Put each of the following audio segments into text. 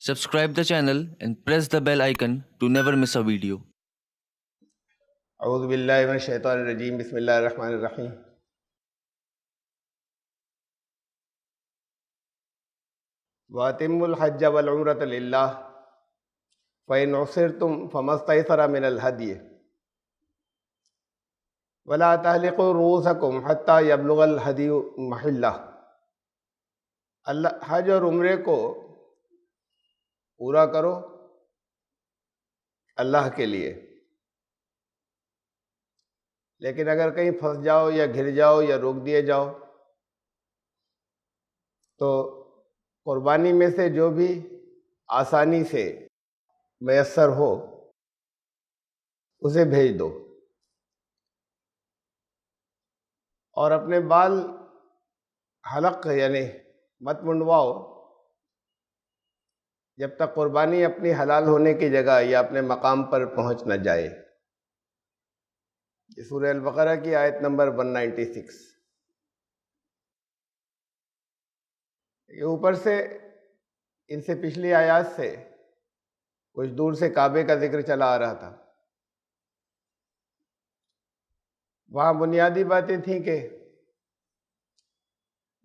Subscribe the channel and press the bell icon to never miss a video. اعوذ باللہ من الشیطان الرجیم، بسم اللہ الرحمن الرحیم۔ وَأَتِمُّوا الْحَجَّ وَالْعُمْرَةَ لِلَّهِ فَإِنْ عُسِرْتُمْ فَمَا اسْتَيْسَرَ مِنَ الْهَدْيِ وَلَا تَحْلِقُوا رُؤُوسَكُمْ حَتَّى يَبْلُغَ الْهَدْيُ مَحِلَّهُ۔ حج اور عمرے کو پورا کرو اللہ کے لیے، لیکن اگر کہیں پھنس جاؤ یا گر جاؤ یا روک دیے جاؤ تو قربانی میں سے جو بھی آسانی سے میسر ہو اسے بھیج دو، اور اپنے بال حلق یعنی مت منڈواؤ جب تک قربانی اپنی حلال ہونے کی جگہ یا اپنے مقام پر پہنچ نہ جائے۔ یہ سورہ البقرہ کی آیت نمبر 196۔ یہ اوپر سے ان سے پچھلی آیات سے کچھ دور سے کعبے کا ذکر چلا آ رہا تھا۔ وہاں بنیادی باتیں تھیں کہ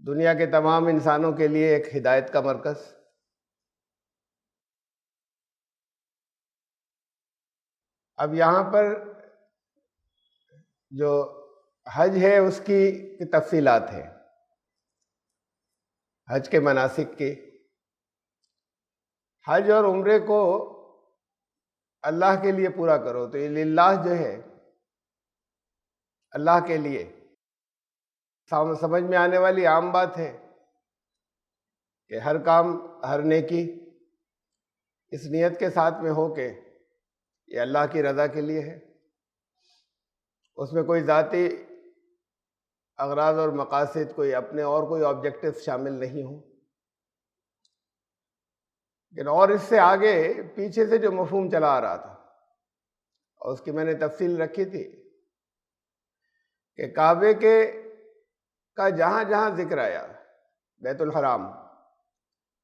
دنیا کے تمام انسانوں کے لیے ایک ہدایت کا مرکز، اب یہاں پر جو حج ہے اس کی تفصیلات ہیں، حج کے مناسک کی۔ حج اور عمرے کو اللہ کے لیے پورا کرو، تو یہ للہ جو ہے اللہ کے لیے سمجھ میں آنے والی عام بات ہے کہ ہر کام ہر نیکی اس نیت کے ساتھ میں ہو کہ یہ اللہ کی رضا کے لیے ہے، اس میں کوئی ذاتی اغراض اور مقاصد، کوئی اپنے اور کوئی آبجیکٹو شامل نہیں ہوں۔ لیکن اور اس سے آگے پیچھے سے جو مفہوم چلا آ رہا تھا، اور اس کی میں نے تفصیل رکھی تھی کہ کعبے کا جہاں جہاں ذکر آیا، بیت الحرام،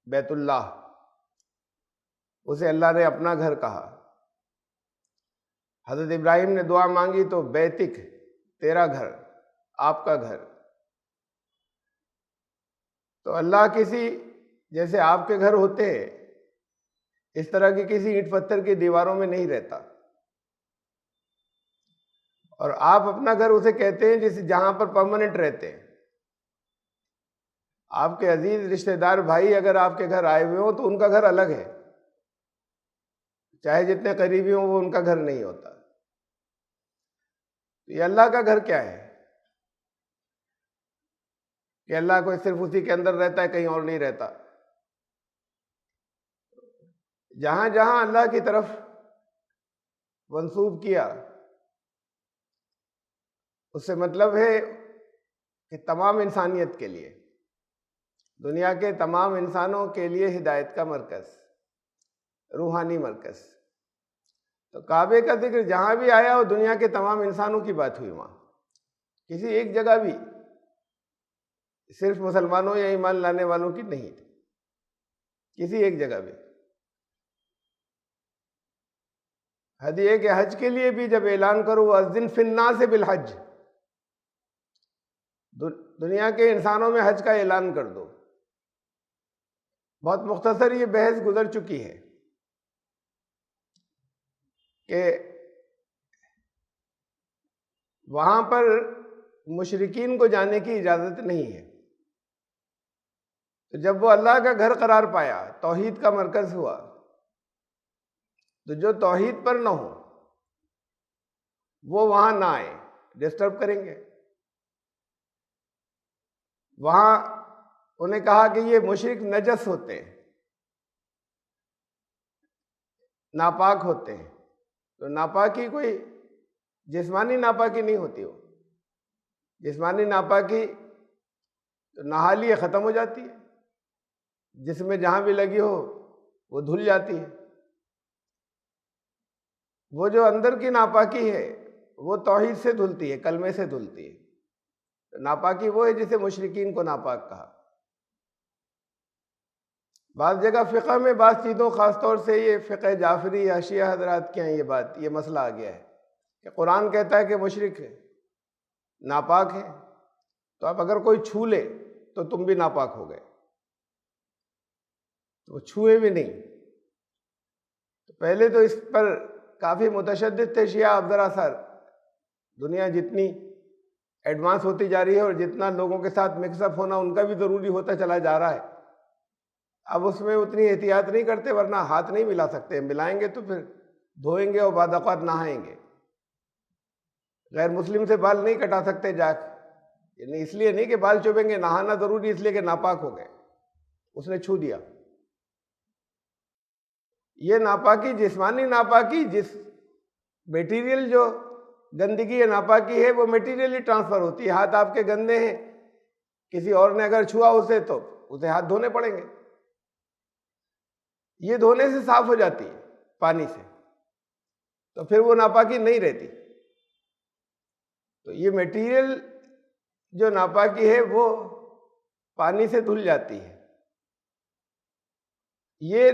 بیت اللہ، اسے اللہ نے اپنا گھر کہا۔ حضرت ابراہیم نے دعا مانگی تو بیتک، تیرا گھر، آپ کا گھر۔ تو اللہ کسی جیسے آپ کے گھر ہوتے ہیں اس طرح کی کسی اینٹ پتھر کی دیواروں میں نہیں رہتا، اور آپ اپنا گھر اسے کہتے ہیں جہاں پر پرماننٹ رہتے ہیں۔ آپ کے عزیز رشتہ دار بھائی اگر آپ کے گھر آئے ہوئے ہوں تو ان کا گھر الگ ہے، چاہے جتنے قریبی ہوں وہ ان کا گھر نہیں ہوتا۔ یہ اللہ کا گھر کیا ہے کہ اللہ کو صرف اسی کے اندر رہتا ہے، کہیں اور نہیں رہتا۔ جہاں جہاں اللہ کی طرف منسوب کیا، اس سے مطلب ہے کہ تمام انسانیت کے لیے، دنیا کے تمام انسانوں کے لیے ہدایت کا مرکز، روحانی مرکز۔ تو کعبے کا ذکر جہاں بھی آیا وہ دنیا کے تمام انسانوں کی بات ہوئی، وہاں کسی ایک جگہ بھی صرف مسلمانوں یا ایمان لانے والوں کی نہیں تھی، کسی ایک جگہ بھی۔ ہدیے کے حج کے لیے بھی جب اعلان کرو وَأَذِّن فِي النَّاسِ بِالْحَجِّ، دنیا کے انسانوں میں حج کا اعلان کر دو۔ بہت مختصر یہ بحث گزر چکی ہے کہ وہاں پر مشرکین کو جانے کی اجازت نہیں ہے۔ تو جب وہ اللہ کا گھر قرار پایا، توحید کا مرکز ہوا، تو جو توحید پر نہ ہو وہ وہاں نہ آئے، ڈسٹرب کریں گے۔ وہاں انہیں کہا کہ یہ مشرک نجس ہوتے ہیں، ناپاک ہوتے ہیں۔ تو ناپاکی کوئی جسمانی ناپاکی نہیں ہوتی، ہو جسمانی ناپاکی تو نہا لیے ختم ہو جاتی ہے، جس میں جہاں بھی لگی ہو وہ دھل جاتی ہے۔ وہ جو اندر کی ناپاکی ہے وہ توحید سے دھلتی ہے، کلمے سے دھلتی ہے۔ ناپاکی وہ ہے جسے مشرکین کو ناپاک کہا۔ بعض جگہ فقہ میں بعض چیزوں، خاص طور سے یہ فقہ جعفری یا شیعہ حضرات کے ہیں یہ مسئلہ آ گیا ہے کہ قرآن کہتا ہے کہ مشرک ہے، ناپاک ہے، تو اب اگر کوئی چھو لے تو تم بھی ناپاک ہو گئے، تو وہ چھوئے بھی نہیں۔ تو پہلے تو اس پر کافی متشدد تھے شیعہ، اب ذرا سا دنیا جتنی ایڈوانس ہوتی جا رہی ہے اور جتنا لوگوں کے ساتھ مکس اپ ہونا ان کا بھی ضروری ہوتا چلا جا رہا ہے، اب اس میں اتنی احتیاط نہیں کرتے، ورنہ ہاتھ نہیں ملا سکتے، ملائیں گے تو پھر دھوئیں گے اور بعد اوقات نہائیں گے۔ غیر مسلم سے بال نہیں کٹا سکتے جا کے، یعنی اس لیے نہیں کہ بال چوبیں گے، نہانا ضروری اس لیے کہ ناپاک ہو گئے، اس نے چھو دیا۔ یہ ناپاکی، جسمانی ناپاکی، جس میٹیریل جو گندگی یا ناپاکی ہے وہ میٹیریلی ٹرانسفر ہوتی ہے۔ ہاتھ آپ کے گندے ہیں، کسی اور نے اگر چھوا اسے تو اسے ہاتھ دھونے پڑیں گے، یہ دھونے سے صاف ہو جاتی ہے پانی سے، تو پھر وہ ناپاکی نہیں رہتی۔ تو یہ میٹیریل جو ناپاکی ہے وہ پانی سے دھل جاتی ہے۔ یہ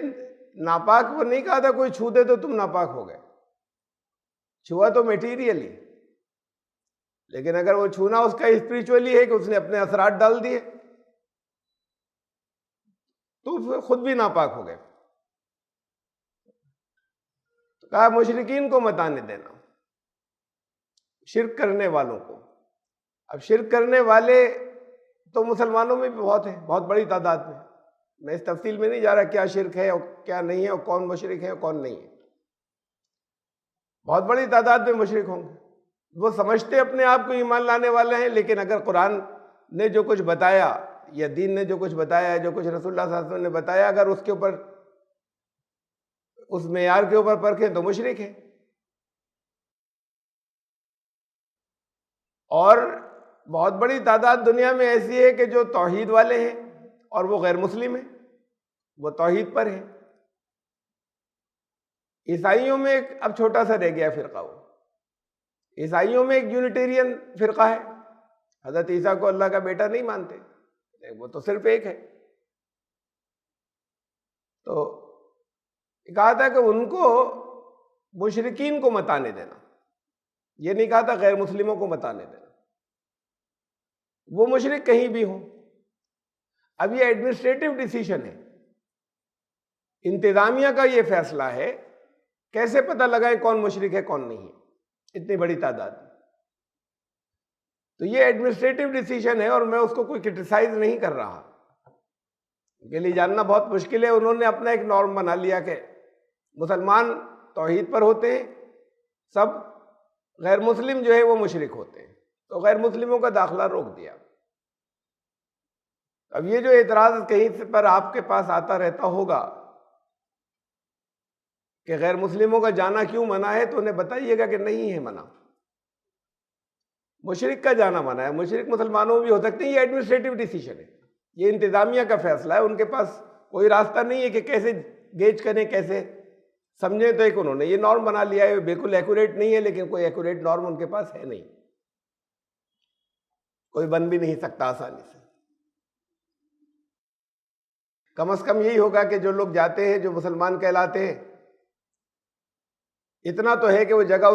ناپاک وہ نہیں کہا تھا کوئی چھو دے تو تم ناپاک ہو گئے، چھوا تو میٹیریل ہی، لیکن اگر وہ چھونا اس کا اسپریچولی ہے کہ اس نے اپنے اثرات ڈال دیے تو پھر خود بھی ناپاک ہو گئے۔ تو کہا مشرکین کو مت آنے دینا، شرک کرنے والوں کو۔ اب شرک کرنے والے تو مسلمانوں میں بھی بہت ہیں، بہت بڑی تعداد میں، میں اس تفصیل میں نہیں جا رہا کیا شرک ہے اور کیا نہیں ہے اور کون مشرک ہے اور کون نہیں ہے، بہت بڑی تعداد میں مشرک ہوں گے۔ وہ سمجھتے اپنے آپ کو ایمان لانے والے ہیں، لیکن اگر قرآن نے جو کچھ بتایا یا دین نے جو کچھ بتایا، جو کچھ رسول اللہ صلی اللہ علیہ وسلم نے بتایا، اگر اس کے اوپر، اس معیار کے اوپر پرکھیں تو مشرک ہے۔ اور بہت بڑی تعداد دنیا میں ایسی ہے کہ جو توحید والے ہیں اور وہ غیر مسلم ہیں، وہ توحید پر ہیں۔ عیسائیوں میں ایک اب چھوٹا سا رہ گیا فرقہ، وہ عیسائیوں میں ایک یونیٹیرین فرقہ ہے، حضرت عیسیٰ کو اللہ کا بیٹا نہیں مانتے، وہ تو صرف ایک ہے۔ تو کہا تھا کہ ان کو مشرکین کو مت آنے دینا، یہ نہیں کہا تھا غیر مسلموں کو مت آنے دینا، وہ مشرک کہیں بھی ہوں۔ اب یہ ایڈمنسٹریٹو ڈیسیشن ہے، انتظامیہ کا یہ فیصلہ ہے، کیسے پتہ لگائے کون مشرک ہے کون نہیں ہے اتنی بڑی تعداد میں۔ تو یہ ایڈمنسٹریٹو ڈیسیشن ہے اور میں اس کو کوئی کرٹیسائز نہیں کر رہا، ان کے لیے جاننا بہت مشکل ہے۔ انہوں نے اپنا ایک نارم بنا لیا کہ مسلمان توحید پر ہوتے ہیں، سب غیر مسلم جو ہے وہ مشرک ہوتے ہیں، تو غیر مسلموں کا داخلہ روک دیا۔ اب یہ جو اعتراض کہیں سے پر آپ کے پاس آتا رہتا ہوگا کہ غیر مسلموں کا جانا کیوں منع ہے، تو انہیں بتائیے گا کہ نہیں ہے منع، مشرک کا جانا منع ہے۔ مشرک مسلمانوں بھی ہو سکتے ہیں، یہ ایڈمنسٹریٹو ڈیسیشن ہے، یہ انتظامیہ کا فیصلہ ہے، ان کے پاس کوئی راستہ نہیں ہے کہ کیسے گیج کریں، کیسے سمجھیں۔ تو ایک انہوں نے یہ نارم بنا لیا ہے، بالکل ایکوریٹ نہیں ہے، لیکن کوئی ایکوریٹ نارم ان کے پاس ہے نہیں، کوئی بن بھی نہیں سکتا آسانی سے۔ کم از کم یہی ہوگا کہ جو لوگ جاتے ہیں، جو مسلمان کہلاتے ہیں، اتنا تو ہے کہ وہ جگہ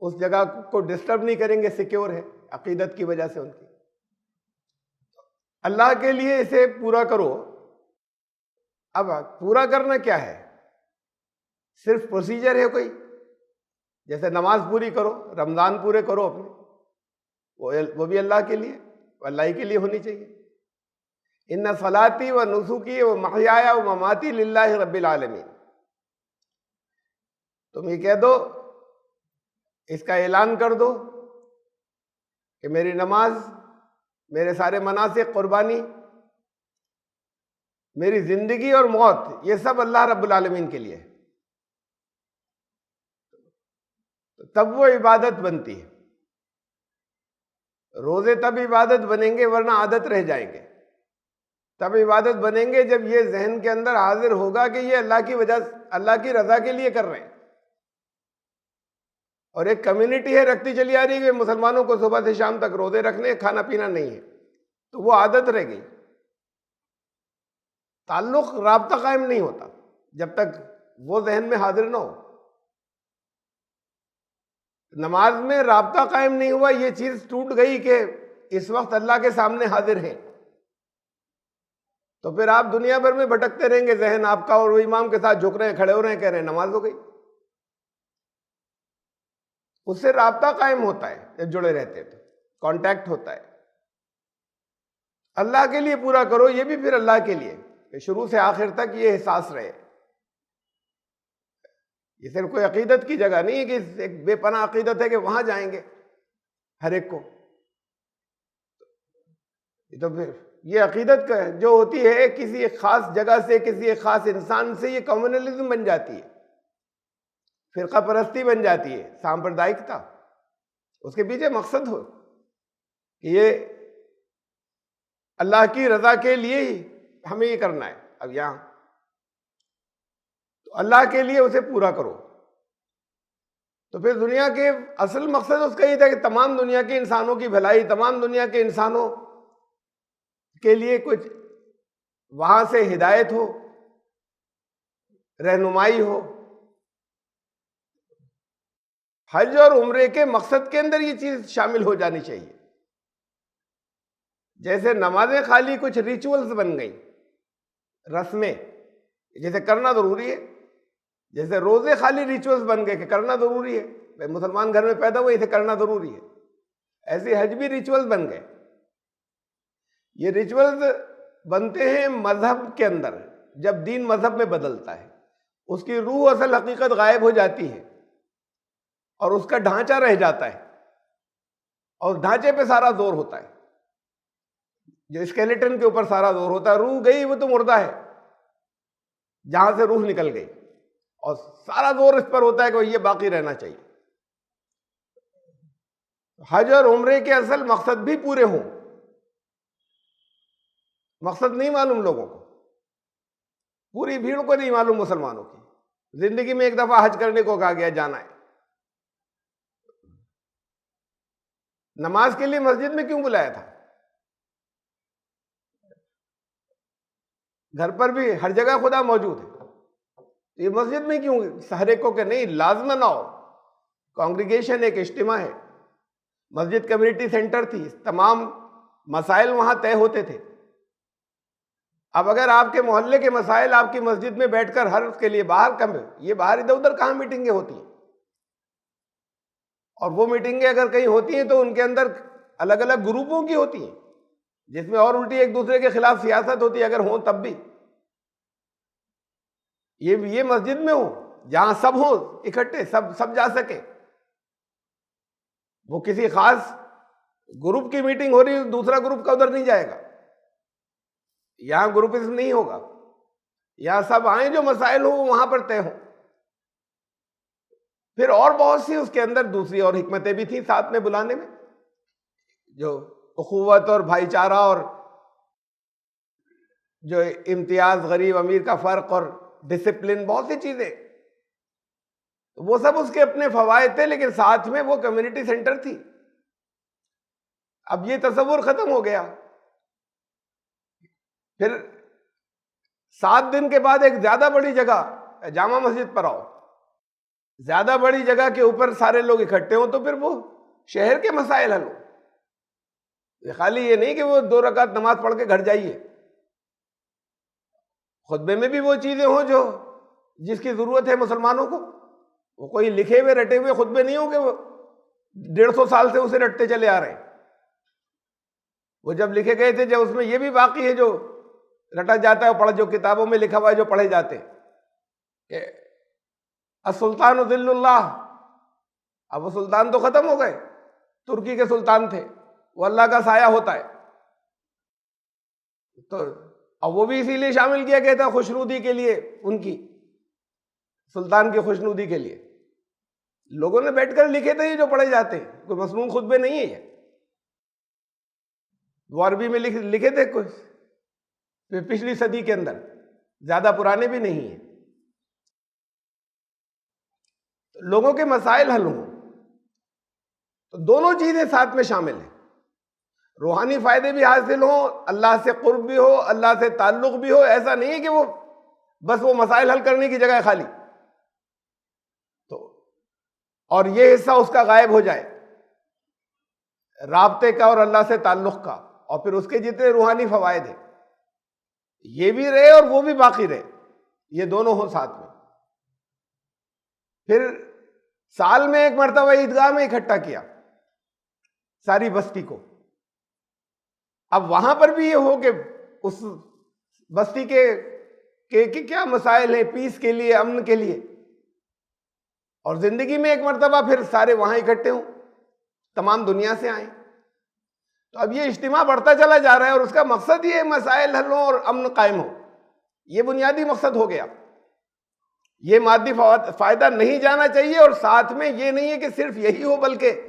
اس جگہ کو ڈسٹرب نہیں کریں گے، سیکیور ہے عقیدت کی وجہ سے ان کی۔ اللہ کے لیے اسے پورا کرو۔ اب پورا کرنا کیا ہے؟ صرف پروسیجر ہے کوئی، جیسے نماز پوری کرو، رمضان پورے کرو اپنے، وہ بھی اللہ کے لیے، اللہ ہی کے لیے ہونی چاہیے۔ ان صلاتی و نسکی و محیایا و مماتی للہ رب العالمین، تم یہ کہہ دو، اس کا اعلان کر دو کہ میری نماز، میرے سارے مناسک، قربانی، میری زندگی اور موت، یہ سب اللہ رب العالمین کے لیے ہے، تب وہ عبادت بنتی ہے۔ روزے تب عبادت بنیں گے ورنہ عادت رہ جائیں گے، تب عبادت بنیں گے جب یہ ذہن کے اندر حاضر ہوگا کہ یہ اللہ کی وجہ، اللہ کی رضا کے لیے کر رہے ہیں۔ اور ایک کمیونٹی ہے رکھتی چلی آ رہی ہے مسلمانوں کو صبح سے شام تک روزے رکھنے، کھانا پینا نہیں ہے، تو وہ عادت رہ گئی۔ تعلق، رابطہ قائم نہیں ہوتا جب تک وہ ذہن میں حاضر نہ ہو۔ نماز میں رابطہ قائم نہیں ہوا، یہ چیز ٹوٹ گئی کہ اس وقت اللہ کے سامنے حاضر ہیں، تو پھر آپ دنیا بھر میں بھٹکتے رہیں گے، ذہن آپ کا اور وہ امام کے ساتھ جھک رہے ہیں، کھڑے ہو رہے ہیں، کہہ رہے ہیں نماز ہو گئی۔ اس سے رابطہ قائم ہوتا ہے جب جڑے رہتے ہیں تو کانٹیکٹ ہوتا ہے۔ اللہ کے لیے پورا کرو، یہ بھی پھر اللہ کے لیے کہ شروع سے آخر تک یہ احساس رہے۔ یہ صرف کوئی عقیدت کی جگہ نہیں ہے کہ ایک بے پناہ عقیدت ہے کہ وہاں جائیں گے ہر ایک کو۔ یہ تو پھر یہ عقیدت جو ہوتی ہے کسی ایک خاص جگہ سے، کسی ایک خاص انسان سے، یہ کمیونلزم بن جاتی ہے، فرقہ پرستی بن جاتی ہے، سامپردائکتا۔ اس کے پیچھے مقصد ہو کہ یہ اللہ کی رضا کے لیے ہی ہمیں یہ کرنا ہے۔ اب یہاں تو اللہ کے لیے اسے پورا کرو، تو پھر دنیا کے اصل مقصد اس کا یہ تھا کہ تمام دنیا کے انسانوں کی بھلائی، تمام دنیا کے انسانوں کے لیے کچھ وہاں سے ہدایت ہو، رہنمائی ہو۔ حج اور عمرے کے مقصد کے اندر یہ چیز شامل ہو جانی چاہیے۔ جیسے نمازیں خالی کچھ ریچولز بن گئیں، رسمیں، جیسے کرنا ضروری ہے، جیسے روزے خالی ریچولز بن گئے کہ کرنا ضروری ہے، بھائی مسلمان گھر میں پیدا ہوئے اسے کرنا ضروری ہے، ایسے حج بھی ریچولز بن گئے۔ یہ ریچولز بنتے ہیں مذہب کے اندر، جب دین مذہب میں بدلتا ہے، اس کی روح اصل حقیقت غائب ہو جاتی ہے اور اس کا ڈھانچہ رہ جاتا ہے، اور ڈھانچے پہ سارا زور ہوتا ہے، جو اسکیلیٹن کے اوپر سارا زور ہوتا ہے۔ روح گئی وہ تو مردہ ہے، جہاں سے روح نکل گئی، اور سارا زور اس پر ہوتا ہے کہ یہ باقی رہنا چاہیے۔ حج اور عمرے کے اصل مقصد بھی پورے ہوں۔ مقصد نہیں معلوم لوگوں کو، پوری بھیڑ کو نہیں معلوم مسلمانوں کی۔ زندگی میں ایک دفعہ حج کرنے کو کہا گیا، جانا ہے۔ نماز کے لیے مسجد میں کیوں بلایا تھا؟ گھر پر بھی ہر جگہ خدا موجود ہے، یہ مسجد میں کیوں؟ ہر ایک کو کہ نہیں لازماً آؤ، کانگریگیشن ایک اجتماع ہے، مسجد کمیونٹی سینٹر تھی، تمام مسائل وہاں طے ہوتے تھے۔ اب اگر آپ کے محلے کے مسائل آپ کی مسجد میں بیٹھ کر ہر اس کے لیے باہر کم ہے، یہ باہر ادھر ادھر کہاں میٹنگیں ہوتی ہیں؟ اور وہ میٹنگیں اگر کہیں ہوتی ہیں تو ان کے اندر الگ الگ گروپوں کی ہوتی ہیں، جس میں اور الٹی ایک دوسرے کے خلاف سیاست ہوتی ہے، اگر ہوں تب بھی۔ یہ مسجد میں ہو جہاں سب ہوں اکٹھے، سب جا سکے۔ وہ کسی خاص گروپ کی میٹنگ ہو رہی ہے، دوسرا گروپ کا ادھر نہیں جائے گا، یہاں گروپزم نہیں ہوگا، یہاں سب آئیں، جو مسائل ہوں وہاں پر طے ہوں۔ پھر اور بہت سی اس کے اندر دوسری اور حکمتیں بھی تھیں ساتھ میں بلانے میں، جو اخوت اور بھائی چارہ اور جو امتیاز غریب امیر کا فرق اور ڈسپلن، بہت سی چیزیں، وہ سب اس کے اپنے فوائد تھے، لیکن ساتھ میں وہ کمیونٹی سینٹر تھی۔ اب یہ تصور ختم ہو گیا۔ پھر 7 دن کے بعد ایک زیادہ بڑی جگہ جامع مسجد پر آؤ، زیادہ بڑی جگہ کے اوپر سارے لوگ اکٹھے ہوں تو پھر وہ شہر کے مسائل حل ہو۔ خالی یہ نہیں کہ وہ 2 رکعت نماز پڑھ کے گھر جائیے، خطبے میں بھی وہ چیزیں ہوں جو جس کی ضرورت ہے مسلمانوں کو۔ وہ کوئی لکھے ہوئے رٹے ہوئے خطبے نہیں ہوں کہ وہ 150 سال سے اسے رٹتے چلے آ رہے ہیں۔ وہ جب لکھے گئے تھے، جب اس میں یہ بھی باقی ہے جو رٹا جاتا ہے، پڑھ جو کتابوں میں لکھا ہوا ہے جو پڑھے جاتے ہیں کہ السلطان ذل اللہ۔ اب وہ سلطان تو ختم ہو گئے، ترکی کے سلطان تھے، وہ اللہ کا سایہ ہوتا ہے، تو اب وہ بھی اسی لیے شامل کیا گیا تھا، خوشنودی کے لیے، ان کی سلطان کی خوشنودی کے لیے لوگوں نے بیٹھ کر لکھے تھے یہ جو پڑھے جاتے ہیں، کوئی مسنون خطبے نہیں ہے یہ، وہ عربی میں لکھے تھے کچھ پچھلی صدی کے اندر، زیادہ پرانے بھی نہیں ہیں۔ لوگوں کے مسائل حل ہوں تو دونوں چیزیں ساتھ میں شامل ہیں۔ روحانی فائدے بھی حاصل ہوں، اللہ سے قرب بھی ہو، اللہ سے تعلق بھی ہو. ایسا نہیں ہے کہ وہ بس وہ مسائل حل کرنے کی جگہ خالی تو، اور یہ حصہ اس کا غائب ہو جائے رابطے کا اور اللہ سے تعلق کا، اور پھر اس کے جتنے روحانی فوائد ہیں یہ بھی رہے اور وہ بھی باقی رہے، یہ دونوں ہوں ساتھ میں. پھر سال میں ایک مرتبہ عیدگاہ میں اکٹھا کیا ساری بستی کو. اب وہاں پر بھی یہ ہو کہ اس بستی کے کیا مسائل ہیں پیس کے لیے، امن کے لیے، اور زندگی میں ایک مرتبہ پھر سارے وہاں اکٹھے ہوں، تمام دنیا سے آئیں. تو اب یہ اجتماع بڑھتا چلا جا رہا ہے اور اس کا مقصد یہ مسائل حل ہوں اور امن قائم ہو. یہ بنیادی مقصد ہو گیا. یہ مادی فائدہ نہیں جانا چاہیے، اور ساتھ میں یہ نہیں ہے کہ صرف یہی ہو، بلکہ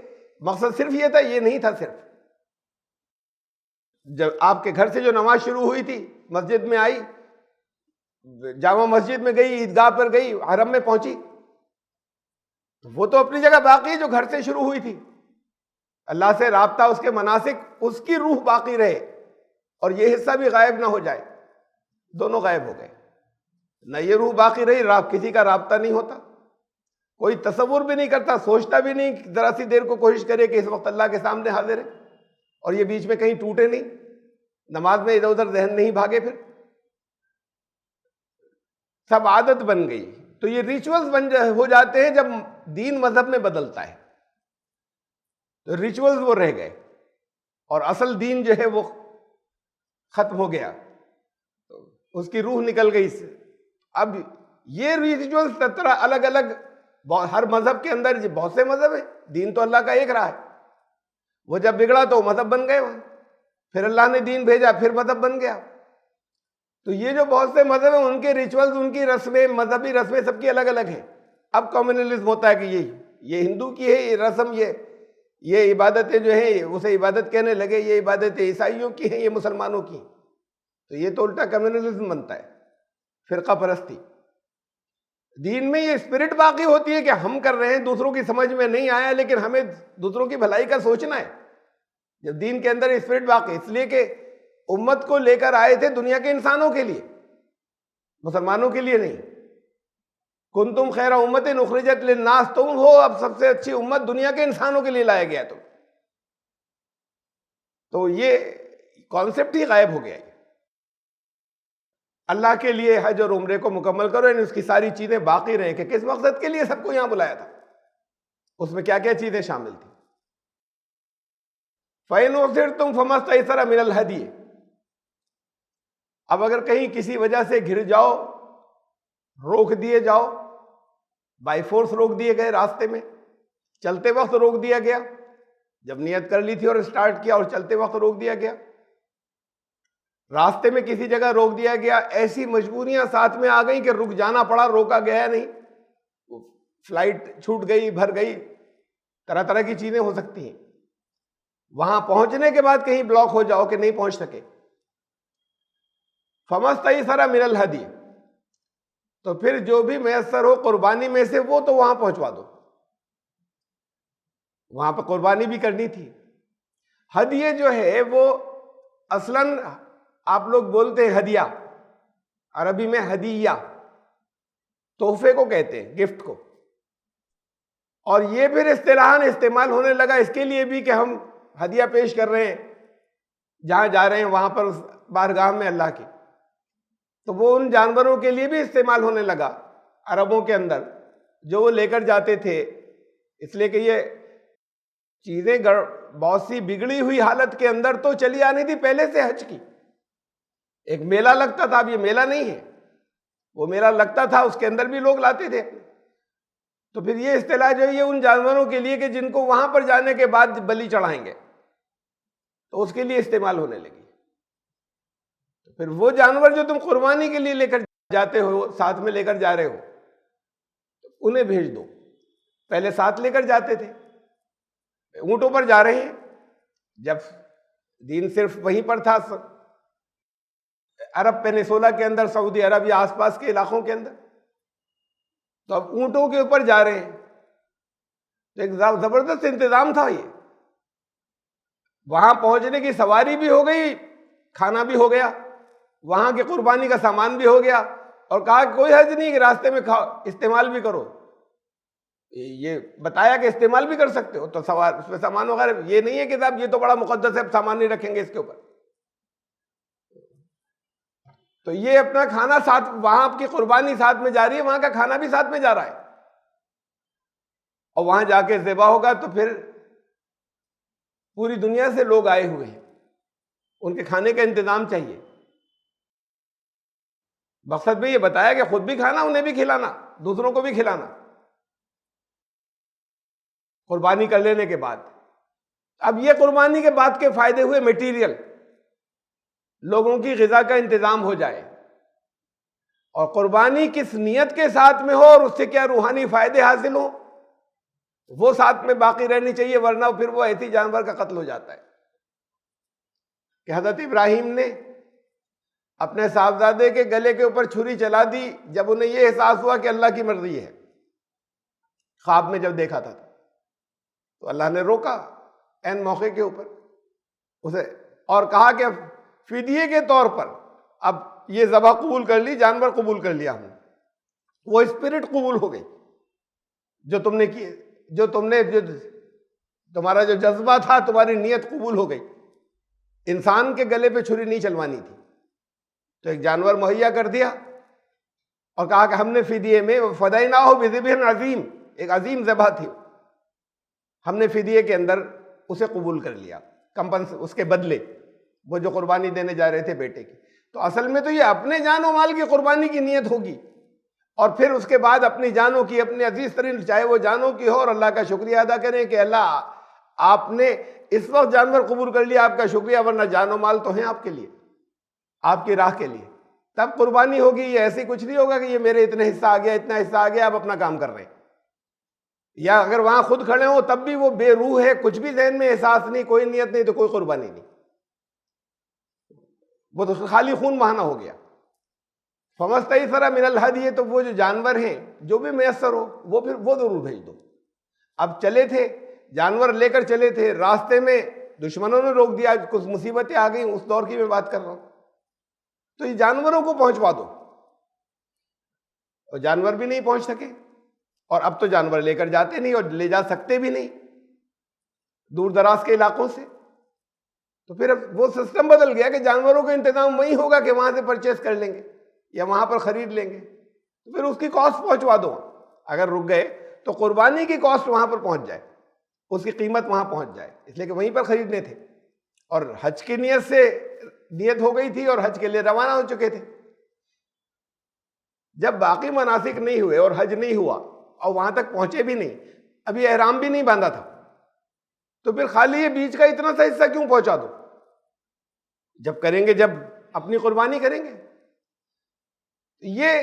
مقصد صرف یہ تھا، یہ نہیں تھا صرف. جب آپ کے گھر سے جو نماز شروع ہوئی تھی، مسجد میں آئی، جامع مسجد میں گئی، عیدگاہ پر گئی، حرم میں پہنچی، تو وہ تو اپنی جگہ باقی ہے جو گھر سے شروع ہوئی تھی. اللہ سے رابطہ، اس کے مناسک، اس کی روح باقی رہے اور یہ حصہ بھی غائب نہ ہو جائے. دونوں غائب ہو گئے. نہ یہ روح باقی رہی، کسی کا رابطہ نہیں ہوتا، کوئی تصور بھی نہیں کرتا، سوچتا بھی نہیں ذرا سی دیر کو کوشش کرے کہ اس وقت اللہ کے سامنے حاضر ہے، اور یہ بیچ میں کہیں ٹوٹے نہیں، نماز میں ادھر ادھر ذہن نہیں بھاگے. پھر سب عادت بن گئی. تو یہ ریچولز ہو جاتے ہیں جب دین مذہب میں بدلتا ہے، تو ریچولز وہ رہ گئے اور اصل دین جو ہے وہ ختم ہو گیا، اس کی روح نکل گئی. اب یہ ریچولز طرح الگ الگ، ہر مذہب کے اندر بہت سے مذہب ہیں، دین تو اللہ کا ایک رہا ہے. وہ جب بگڑا تو مذہب بن گئے وہاں، پھر اللہ نے دین بھیجا، پھر مذہب بن گیا. تو یہ جو بہت سے مذہب ہیں، ان کے ریچولز، ان کی رسمیں، مذہبی رسمیں سب کی الگ الگ ہیں. اب کمیونلزم ہوتا ہے کہ یہ ہندو کی ہے یہ رسم، یہ عبادتیں جو ہیں اسے عبادت کہنے لگے، یہ عبادتیں عیسائیوں کی ہیں، یہ مسلمانوں کی. تو یہ تو الٹا کمیونلزم بنتا ہے، فرقہ پرستی. دین میں یہ اسپرٹ باقی ہوتی ہے کہ ہم کر رہے ہیں، دوسروں کی سمجھ میں نہیں آیا لیکن ہمیں دوسروں کی بھلائی کا سوچنا ہے. جب دین کے اندر اسپرٹ باقی، اس لیے کہ امت کو لے کر آئے تھے دنیا کے انسانوں کے لیے، مسلمانوں کے لیے نہیں. کنتم خیر امت اخرجت للناس، تم ہو اب سب سے اچھی امت، دنیا کے انسانوں کے لیے لایا گیا تم. تو یہ کانسیپٹ ہی غائب ہو گیا. اللہ کے لیے حج اور عمرے کو مکمل کرو، یعنی اس کی ساری چیزیں باقی رہیں کہ کس مقصد کے لیے سب کو یہاں بلایا تھا، اس میں کیا کیا چیزیں شامل تھیں. فَإِنْ أُحْصِرْتُمْ فَمَا اسْتَيْسَرَ مِنَ الْهَدْيِ. اب اگر کہیں کسی وجہ سے گھر جاؤ، روک دیے جاؤ، بائی فورس روک دیے گئے، راستے میں چلتے وقت روک دیا گیا، جب نیت کر لی تھی اور اسٹارٹ کیا اور چلتے وقت روک دیا گیا، راستے میں کسی جگہ روک دیا گیا، ایسی مجبوریاں ساتھ میں آ گئیں کہ رک جانا پڑا، روکا گیا نہیں، فلائٹ چھوٹ گئی، بھر گئی، طرح طرح کی چیزیں ہو سکتی ہیں. وہاں پہنچنے کے بعد کہیں بلاک ہو جاؤ کہ نہیں پہنچ سکے. فَمَا اسْتَيْسَرَ مِنَ الْهَدْيِ، تو پھر جو بھی میسر ہو قربانی میں سے وہ تو وہاں پہنچوا دو. وہاں پہ قربانی بھی کرنی تھی. ہدیے جو ہے وہ اصلاً آپ لوگ بولتے ہیں ہدیہ، عربی میں ہدیہ، تحفے کو کہتے ہیں، گفٹ کو. اور یہ پھر اصطلاحاً استعمال ہونے لگا اس کے لیے بھی کہ ہم ہدیہ پیش کر رہے ہیں جہاں جا رہے ہیں وہاں پر اس بارگاہ میں اللہ کی. تو وہ ان جانوروں کے لیے بھی استعمال ہونے لگا عربوں کے اندر، جو وہ لے کر جاتے تھے، اس لیے کہ یہ چیزیں بہت سی بگڑی ہوئی حالت کے اندر تو چلی آنی تھی پہلے سے حج کی. ایک میلہ لگتا تھا، اب یہ میلہ نہیں ہے، وہ میلہ لگتا تھا اس کے اندر بھی لوگ لاتے تھے. تو پھر یہ اصطلاح جو ہے یہ ان جانوروں کے لیے کہ جن کو وہاں پر جانے کے بعد بلی چڑھائیں گے، تو اس کے لیے استعمال ہونے لگی. تو پھر وہ جانور جو تم قربانی کے لیے لے کر جاتے ہو، ساتھ میں لے کر جا رہے ہو، انہیں بھیج دو. پہلے ساتھ لے کر جاتے تھے، اونٹوں پر جا رہے ہیں، جب دین صرف وہیں پر تھا عرب پینیسولا کے اندر، سعودی عرب یا آس پاس کے علاقوں کے اندر، تو اب اونٹوں کے اوپر جا رہے ہیں. تو ایک زبردست انتظام تھا. یہ وہاں پہنچنے کی سواری بھی ہو گئی، کھانا بھی ہو گیا، وہاں کے قربانی کا سامان بھی ہو گیا، اور کہا کہ کوئی حرج نہیں کہ راستے میں کھاؤ، استعمال بھی کرو، یہ بتایا کہ استعمال بھی کر سکتے ہو، تو سوار اس میں سامان وغیرہ، یہ نہیں ہے کہ صاحب یہ تو بڑا مقدس ہے، اب سامان نہیں رکھیں گے اس کے اوپر. تو یہ اپنا کھانا ساتھ، وہاں آپ کی قربانی ساتھ میں جا رہی ہے، وہاں کا کھانا بھی ساتھ میں جا رہا ہے، اور وہاں جا کے ذبح ہوگا تو پھر پوری دنیا سے لوگ آئے ہوئے ہیں، ان کے کھانے کا انتظام چاہیے. مقصد میں یہ بتایا کہ خود بھی کھانا، انہیں بھی کھلانا، دوسروں کو بھی کھلانا قربانی کر لینے کے بعد. اب یہ قربانی کے بعد کے فائدے ہوئے میٹیریل، لوگوں کی غذا کا انتظام ہو جائے، اور قربانی کس نیت کے ساتھ میں ہو اور اس سے کیا روحانی فائدے حاصل ہوں وہ ساتھ میں باقی رہنی چاہیے، ورنہ پھر وہ ایسی جانور کا قتل ہو جاتا ہے. کہ حضرت ابراہیم نے اپنے صاحبزادے کے گلے کے اوپر چھری چلا دی جب انہیں یہ احساس ہوا کہ اللہ کی مرضی ہے، خواب میں جب دیکھا تھا تو اللہ نے روکا عین موقع کے اوپر اسے، اور کہا کہ فدیے کے طور پر اب یہ ذبح قبول کر لی، جانور قبول کر لیا ہم نے، وہ اسپرٹ قبول ہو گئی جو تم نے کی، جو تمہارا جو جذبہ تھا، تمہاری نیت قبول ہو گئی. انسان کے گلے پہ چھری نہیں چلوانی تھی، تو ایک جانور مہیا کر دیا اور کہا کہ ہم نے فدیے میں فدیناہ بذبح عظیم، ایک عظیم ذبح تھی، ہم نے فدیے کے اندر اسے قبول کر لیا، اس کے بدلے وہ جو قربانی دینے جا رہے تھے بیٹے کی. تو اصل میں تو یہ اپنے جان و مال کی قربانی کی نیت ہوگی، اور پھر اس کے بعد اپنی جانوں کی، اپنے عزیز ترین چاہے وہ جانوں کی ہو، اور اللہ کا شکریہ ادا کریں کہ اللہ آپ نے اس وقت جانور قبول کر لیا، آپ کا شکریہ، ورنہ جان و مال تو ہیں آپ کے لیے، آپ کی راہ کے لیے، تب قربانی ہوگی. یہ ایسے کچھ نہیں ہوگا کہ یہ میرے اتنے حصہ آ گیا، اتنا حصہ آ گیا، آپ اپنا کام کر رہے ہیں. یا اگر وہاں خود کھڑے ہوں تب بھی وہ بے روح ہے، کچھ بھی ذہن میں احساس نہیں، کوئی نیت نہیں، تو کوئی قربانی نہیں، وہ تو خالی خون بہانا ہو گیا. فَمَسْتَيْسَرَ مِنَ الْهَدْيِ، تو وہ جو جانور ہیں جو بھی میسر ہو وہ پھر وہ ضرور بھیج دو. اب چلے تھے، جانور لے کر چلے تھے، راستے میں دشمنوں نے روک دیا، کچھ مصیبتیں آ گئیں، اس دور کی میں بات کر رہا ہوں، تو یہ جانوروں کو پہنچوا دو، اور جانور بھی نہیں پہنچ سکے. اور اب تو جانور لے کر جاتے نہیں اور لے جا سکتے بھی نہیں دور دراز کے علاقوں سے. تو پھر اب وہ سسٹم بدل گیا کہ جانوروں کا انتظام وہی ہوگا کہ وہاں سے پرچیز کر لیں گے یا وہاں پر خرید لیں گے، تو پھر اس کی کاسٹ پہنچوا دو. اگر رک گئے تو قربانی کی کاسٹ وہاں پر پہنچ جائے، اس کی قیمت وہاں پہنچ جائے، اس لیے کہ وہیں پر خریدنے تھے، اور حج کی نیت سے نیت ہو گئی تھی اور حج کے لیے روانہ ہو چکے تھے. جب باقی مناسک نہیں ہوئے اور حج نہیں ہوا اور وہاں تک پہنچے بھی نہیں، ابھی احرام بھی نہیں باندھا تھا، تو پھر خالی یہ بیچ کا اتنا سا حصہ کیوں پہنچا دو؟ جب کریں گے، جب اپنی قربانی کریں گے. یہ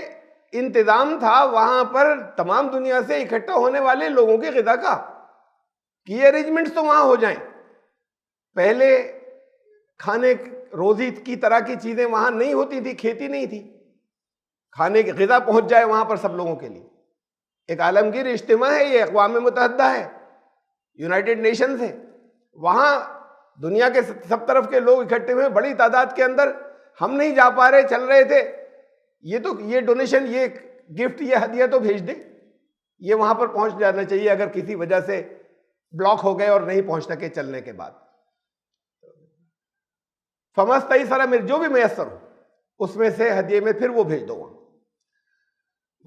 انتظام تھا وہاں پر تمام دنیا سے اکٹھا ہونے والے لوگوں کی غذا کا، کہ یہ ارینجمنٹس تو وہاں ہو جائیں. پہلے کھانے روزی کی طرح کی چیزیں وہاں نہیں ہوتی تھی، کھیتی نہیں تھی، کھانے کی غذا پہنچ جائے وہاں پر سب لوگوں کے لیے. ایک عالمگیر اجتماع ہے، یہ اقوام متحدہ ہے، یونائٹڈ نیشنز ہے، وہاں دنیا کے سب طرف کے لوگ اکٹھے ہوئے بڑی تعداد کے اندر. ہم نہیں جا پا رہے، چل رہے تھے، یہ ڈونیشن، یہ گفٹ، یہ ہدیہ تو بھیج دیں، یہ وہاں پر پہنچ جانا چاہیے اگر کسی وجہ سے بلاک ہو گئے اور نہیں پہنچ سکے چلنے کے بعد. فَمَسْتَيْسَرَ مِنْ، جو بھی میسر ہو اس میں سے ہدیے میں پھر وہ بھیج دو.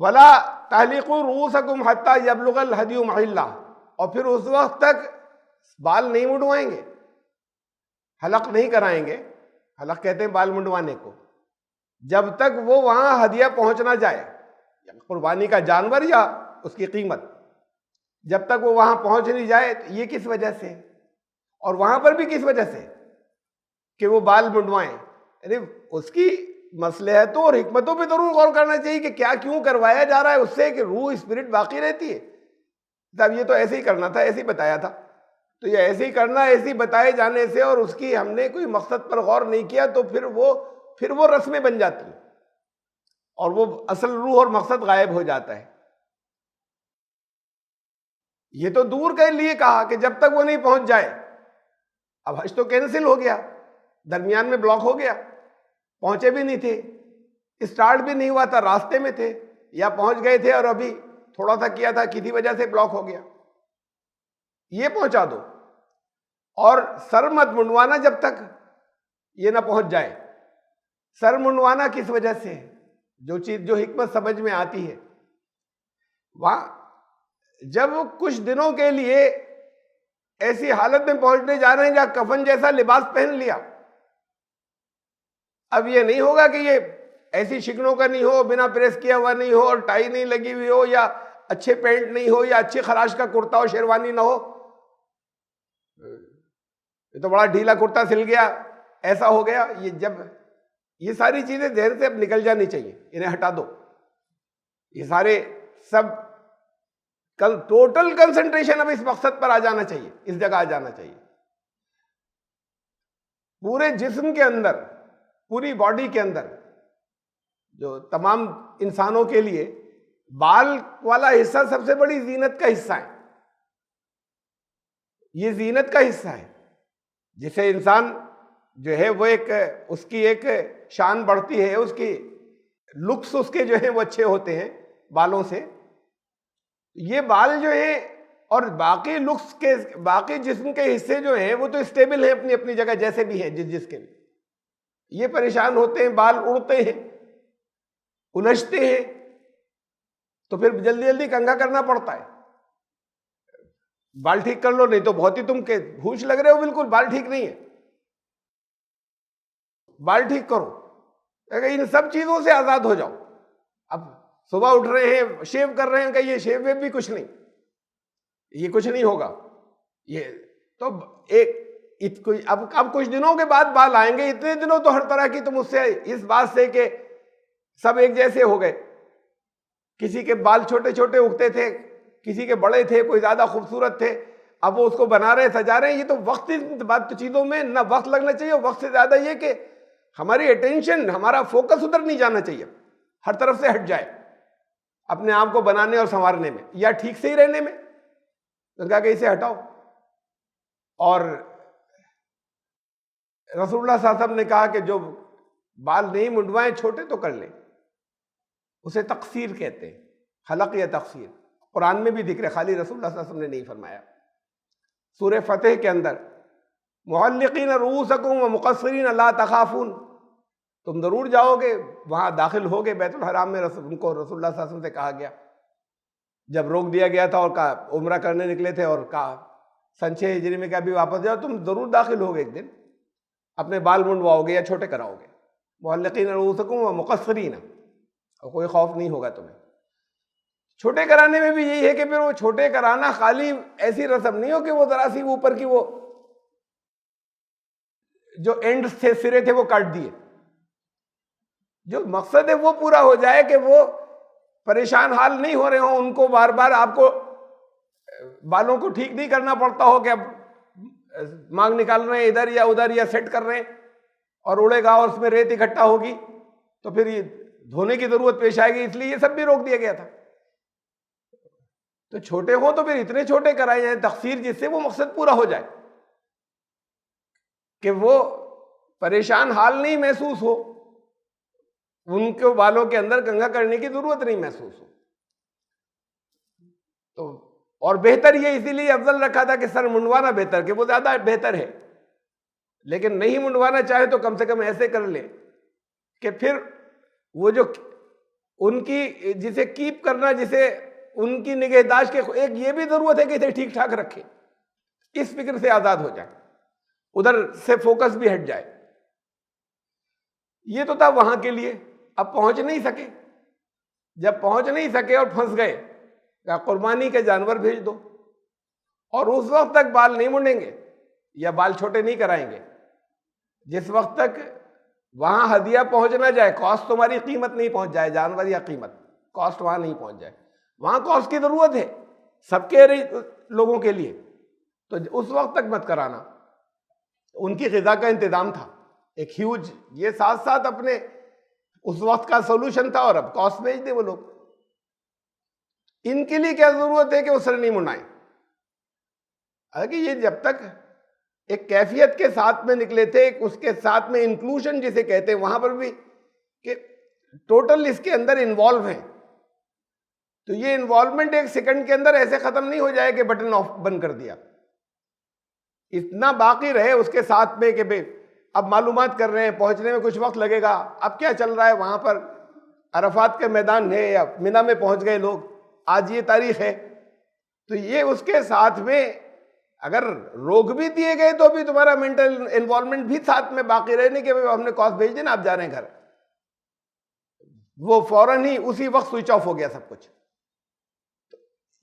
وَلَا تَحْلِقُوا رُؤُوسَكُمْ حَتَّى يَبْلُغَ الْهَدْيُ مَحِلَّهُ، اور پھر اس وقت تک بال نہیں منڈوائیں گے، حلق نہیں کرائیں گے. حلق کہتے ہیں بال منڈوانے کو، جب تک وہ وہاں ہدیہ پہنچ نہ جائے، قربانی کا جانور یا اس کی قیمت، جب تک وہ وہاں پہنچ نہیں جائے. تو یہ کس وجہ سے، اور وہاں پر بھی کس وجہ سے کہ وہ بال منڈوائیں؟ یعنی اس کی مصلحتوں اور حکمتوں پہ ضرور غور کرنا چاہیے کہ کیا کیوں کروایا جا رہا ہے، اس سے کہ روح اسپرٹ باقی رہتی ہے. صاحب یہ تو ایسے ہی کرنا تھا، ایسے ہی بتایا تھا، تو یہ ایسے ہی کرنا، ایسے ہی بتائے جانے سے اور اس کی ہم نے کوئی مقصد پر غور نہیں کیا، تو پھر وہ رسمیں بن جاتی ہیں اور وہ اصل روح اور مقصد غائب ہو جاتا ہے. یہ تو دور کے لیے کہا کہ جب تک وہ نہیں پہنچ جائے اب حج تو کینسل ہو گیا، درمیان میں بلاک ہو گیا، پہنچے بھی نہیں تھے، اسٹارٹ بھی نہیں ہوا تھا، راستے میں تھے یا پہنچ گئے تھے اور ابھی تھوڑا سا کیا تھا، کسی وجہ سے بلاک ہو گیا، یہ پہنچا دو، اور سر مت منڈوانا جب تک یہ نہ پہنچ جائے۔ سر منڈوانا کس وجہ سے؟ جو چیز جو حکمت سمجھ میں آتی ہے، وہاں جب کچھ دنوں کے لیے ایسی حالت میں پہنچنے جا رہے ہیں جہاں کفن جیسا لباس پہن لیا، اب یہ نہیں ہوگا کہ یہ ایسی شکنوں کا نہیں ہو، بنا پریس کیا ہوا نہیں ہو، اور ٹائی نہیں لگی ہوئی ہو، یا اچھے پینٹ نہیں ہو، یا اچھی خراش کا کرتا ہو، شیروانی نہ ہو، یہ تو بڑا ڈھیلا کرتا سل گیا، ایسا ہو گیا۔ یہ ساری چیزیں ذہن سے اب نکل جانی چاہیے، انہیں ہٹا دو۔ یہ سارے سب ٹوٹل کنسنٹریشن اب اس مقصد پر آ جانا چاہیے، اس جگہ آ جانا چاہیے۔ پورے جسم کے اندر، پوری باڈی کے اندر، جو تمام انسانوں کے لیے بال والا حصہ سب سے بڑی زینت کا حصہ ہے۔ یہ زینت کا حصہ ہے جسے انسان جو ہے وہ اس کی ایک شان بڑھتی ہے، اس کی لکس اس کے جو ہیں وہ اچھے ہوتے ہیں بالوں سے۔ یہ بال جو ہیں اور باقی لکس کے باقی جسم کے حصے جو ہیں وہ تو اسٹیبل ہیں اپنی اپنی جگہ، جیسے بھی ہیں جس کے بھی۔ یہ پریشان ہوتے ہیں، بال اڑتے ہیں، الجھتے ہیں، تو پھر جلدی جلدی کنگھا کرنا پڑتا ہے۔ بال ٹھیک کر لو، نہیں تو بہت ہی تم کے ہوش لگ رہے ہو، بالکل بال ٹھیک نہیں ہے، بال ٹھیک کرو۔ ان سب چیزوں سے آزاد ہو جاؤ۔ اب صبح اٹھ رہے ہیں، شیو کر رہے ہیں، کہ یہ شیو ویو بھی کچھ نہیں، یہ کچھ نہیں ہوگا۔ یہ تو اب کچھ دنوں کے بعد بال آئیں گے، اتنے دنوں تو ہر طرح کی تم اس سے اس بات سے کہ سب ایک جیسے ہو گئے، کسی کے بال چھوٹے چھوٹے اگتے تھے، کسی کے بڑے تھے، کوئی زیادہ خوبصورت تھے، اب وہ اس کو بنا رہے ہیں، سجا رہے ہیں۔ یہ تو وقت بات چیزوں میں نہ وقت لگنا چاہیے، وقت سے زیادہ یہ کہ ہماری اٹینشن، ہمارا فوکس ادھر نہیں جانا چاہیے، ہر طرف سے ہٹ جائے اپنے آپ کو بنانے اور سنوارنے میں یا ٹھیک سے ہی رہنے میں۔ تو کہا کہ اسے ہٹاؤ۔ اور رسول اللہ صلی اللہ علیہ وسلم نے کہا کہ جو بال نہیں منڈوائیں چھوٹے تو کر لیں، اسے تقصیر کہتے ہیں، حلق یا تقصیر۔ قرآن میں بھی ذکر ہے، خالی رسول اللہ صلی اللہ علیہ وسلم نے نہیں فرمایا۔ سورہ فتح کے اندر محلقین رؤوسکم ومقصرین لا تخافون، تم ضرور جاؤ گے، وہاں داخل ہوگے بیت الحرام میں، ان کو رسول اللہ صلی اللہ علیہ وسلم سے کہا گیا جب روک دیا گیا تھا اور کہا عمرہ کرنے نکلے تھے، اور کہا سن 6 ہجری میں کہ ابھی واپس جاؤ، تم ضرور داخل ہوگے ایک دن، اپنے بال منڈواؤ گے یا چھوٹے کراؤ گے، محلقین رؤوسکم ومقصرین، اور کوئی خوف نہیں ہوگا تمہیں۔ چھوٹے کرانے میں بھی یہی ہے کہ پھر وہ چھوٹے کرانا خالی ایسی رسم نہیں ہو کہ وہ ذرا سی اوپر کی وہ جو اینڈ تھے، سرے تھے، وہ کاٹ دیے۔ جو مقصد ہے وہ پورا ہو جائے کہ وہ پریشان حال نہیں ہو رہے ہوں، ان کو بار بار آپ کو بالوں کو ٹھیک نہیں کرنا پڑتا ہو کہ اب مانگ نکال رہے ہیں ادھر یا ادھر یا سیٹ کر رہے ہیں اور اڑے گا اور اس میں ریت اکٹھا ہوگی تو پھر یہ دھونے کی ضرورت پیش آئے گی، اس لیے یہ سب بھی روک دیا گیا تھا۔ تو چھوٹے ہوں تو پھر اتنے چھوٹے کرائے جائیں تقصیر، جس سے وہ مقصد پورا ہو جائے کہ وہ پریشان حال نہیں محسوس ہو، ان کے بالوں کے اندر کنگھا کرنے کی ضرورت نہیں محسوس ہو۔ تو اور بہتر یہ اسی لیے افضل رکھا تھا کہ سر منڈوانا بہتر، کہ وہ زیادہ بہتر ہے، لیکن نہیں منڈوانا چاہے تو کم سے کم ایسے کر لے کہ پھر وہ جو ان کی جسے کیپ کرنا، جسے ان کی نگہداشت کے ایک یہ بھی ضرورت ہے کہ اسے ٹھیک ٹھاک رکھے، اس فکر سے آزاد ہو جائے، ادھر سے فوکس بھی ہٹ جائے۔ یہ تو تھا وہاں کے لیے۔ اب پہنچ نہیں سکے، جب پہنچ نہیں سکے اور پھنس گئے، کہا قربانی کے جانور بھیج دو، اور اس وقت تک بال نہیں منڈیں گے یا بال چھوٹے نہیں کرائیں گے جس وقت تک وہاں ہدیہ پہنچ نہ جائے، کاسٹ تمہاری قیمت نہیں پہنچ جائے، جانور یا قیمت کاسٹ وہاں نہیں پہنچ جائے۔ وہاں کاسٹ کی ضرورت ہے سب کے لوگوں کے لیے، تو اس وقت تک مت کرانا۔ ان کی غذا کا انتظام تھا ایک ہیوج، یہ ساتھ ساتھ اپنے اس وقت کا سولوشن تھا، اور اب کاسٹ بھیج دے وہ لوگ۔ ان کے لیے کیا ضرورت ہے کہ وہ سر نہیں منڈائیں؟ حالانکہ یہ جب تک ایک کیفیت کے ساتھ میں نکلے تھے، ایک اس کے ساتھ میں انکلوژن جسے کہتے ہیں، وہاں پر بھی کہ ٹوٹل اس کے اندر انوالو ہیں. تو یہ انوالومنٹ ایک سیکنڈ کے اندر ایسے ختم نہیں ہو جائے کہ بٹن آف بند کر دیا، اتنا باقی رہے اس کے ساتھ میں کہ بھئی اب معلومات کر رہے ہیں، پہنچنے میں کچھ وقت لگے گا، اب کیا چل رہا ہے وہاں پر، عرفات کے میدان ہے یا منی میں پہنچ گئے لوگ، آج یہ تاریخ ہے. تو یہ اس کے ساتھ میں اگر روک بھی دیے گئے تو بھی تمہارا مینٹل انوالومنٹ بھی ساتھ میں باقی رہے، نہیں کہ ہم نے کال بھیج دینا آپ جا رہے ہیں گھر، وہ فوراً ہی اسی وقت سوئچ آف ہو گیا سب کچھ.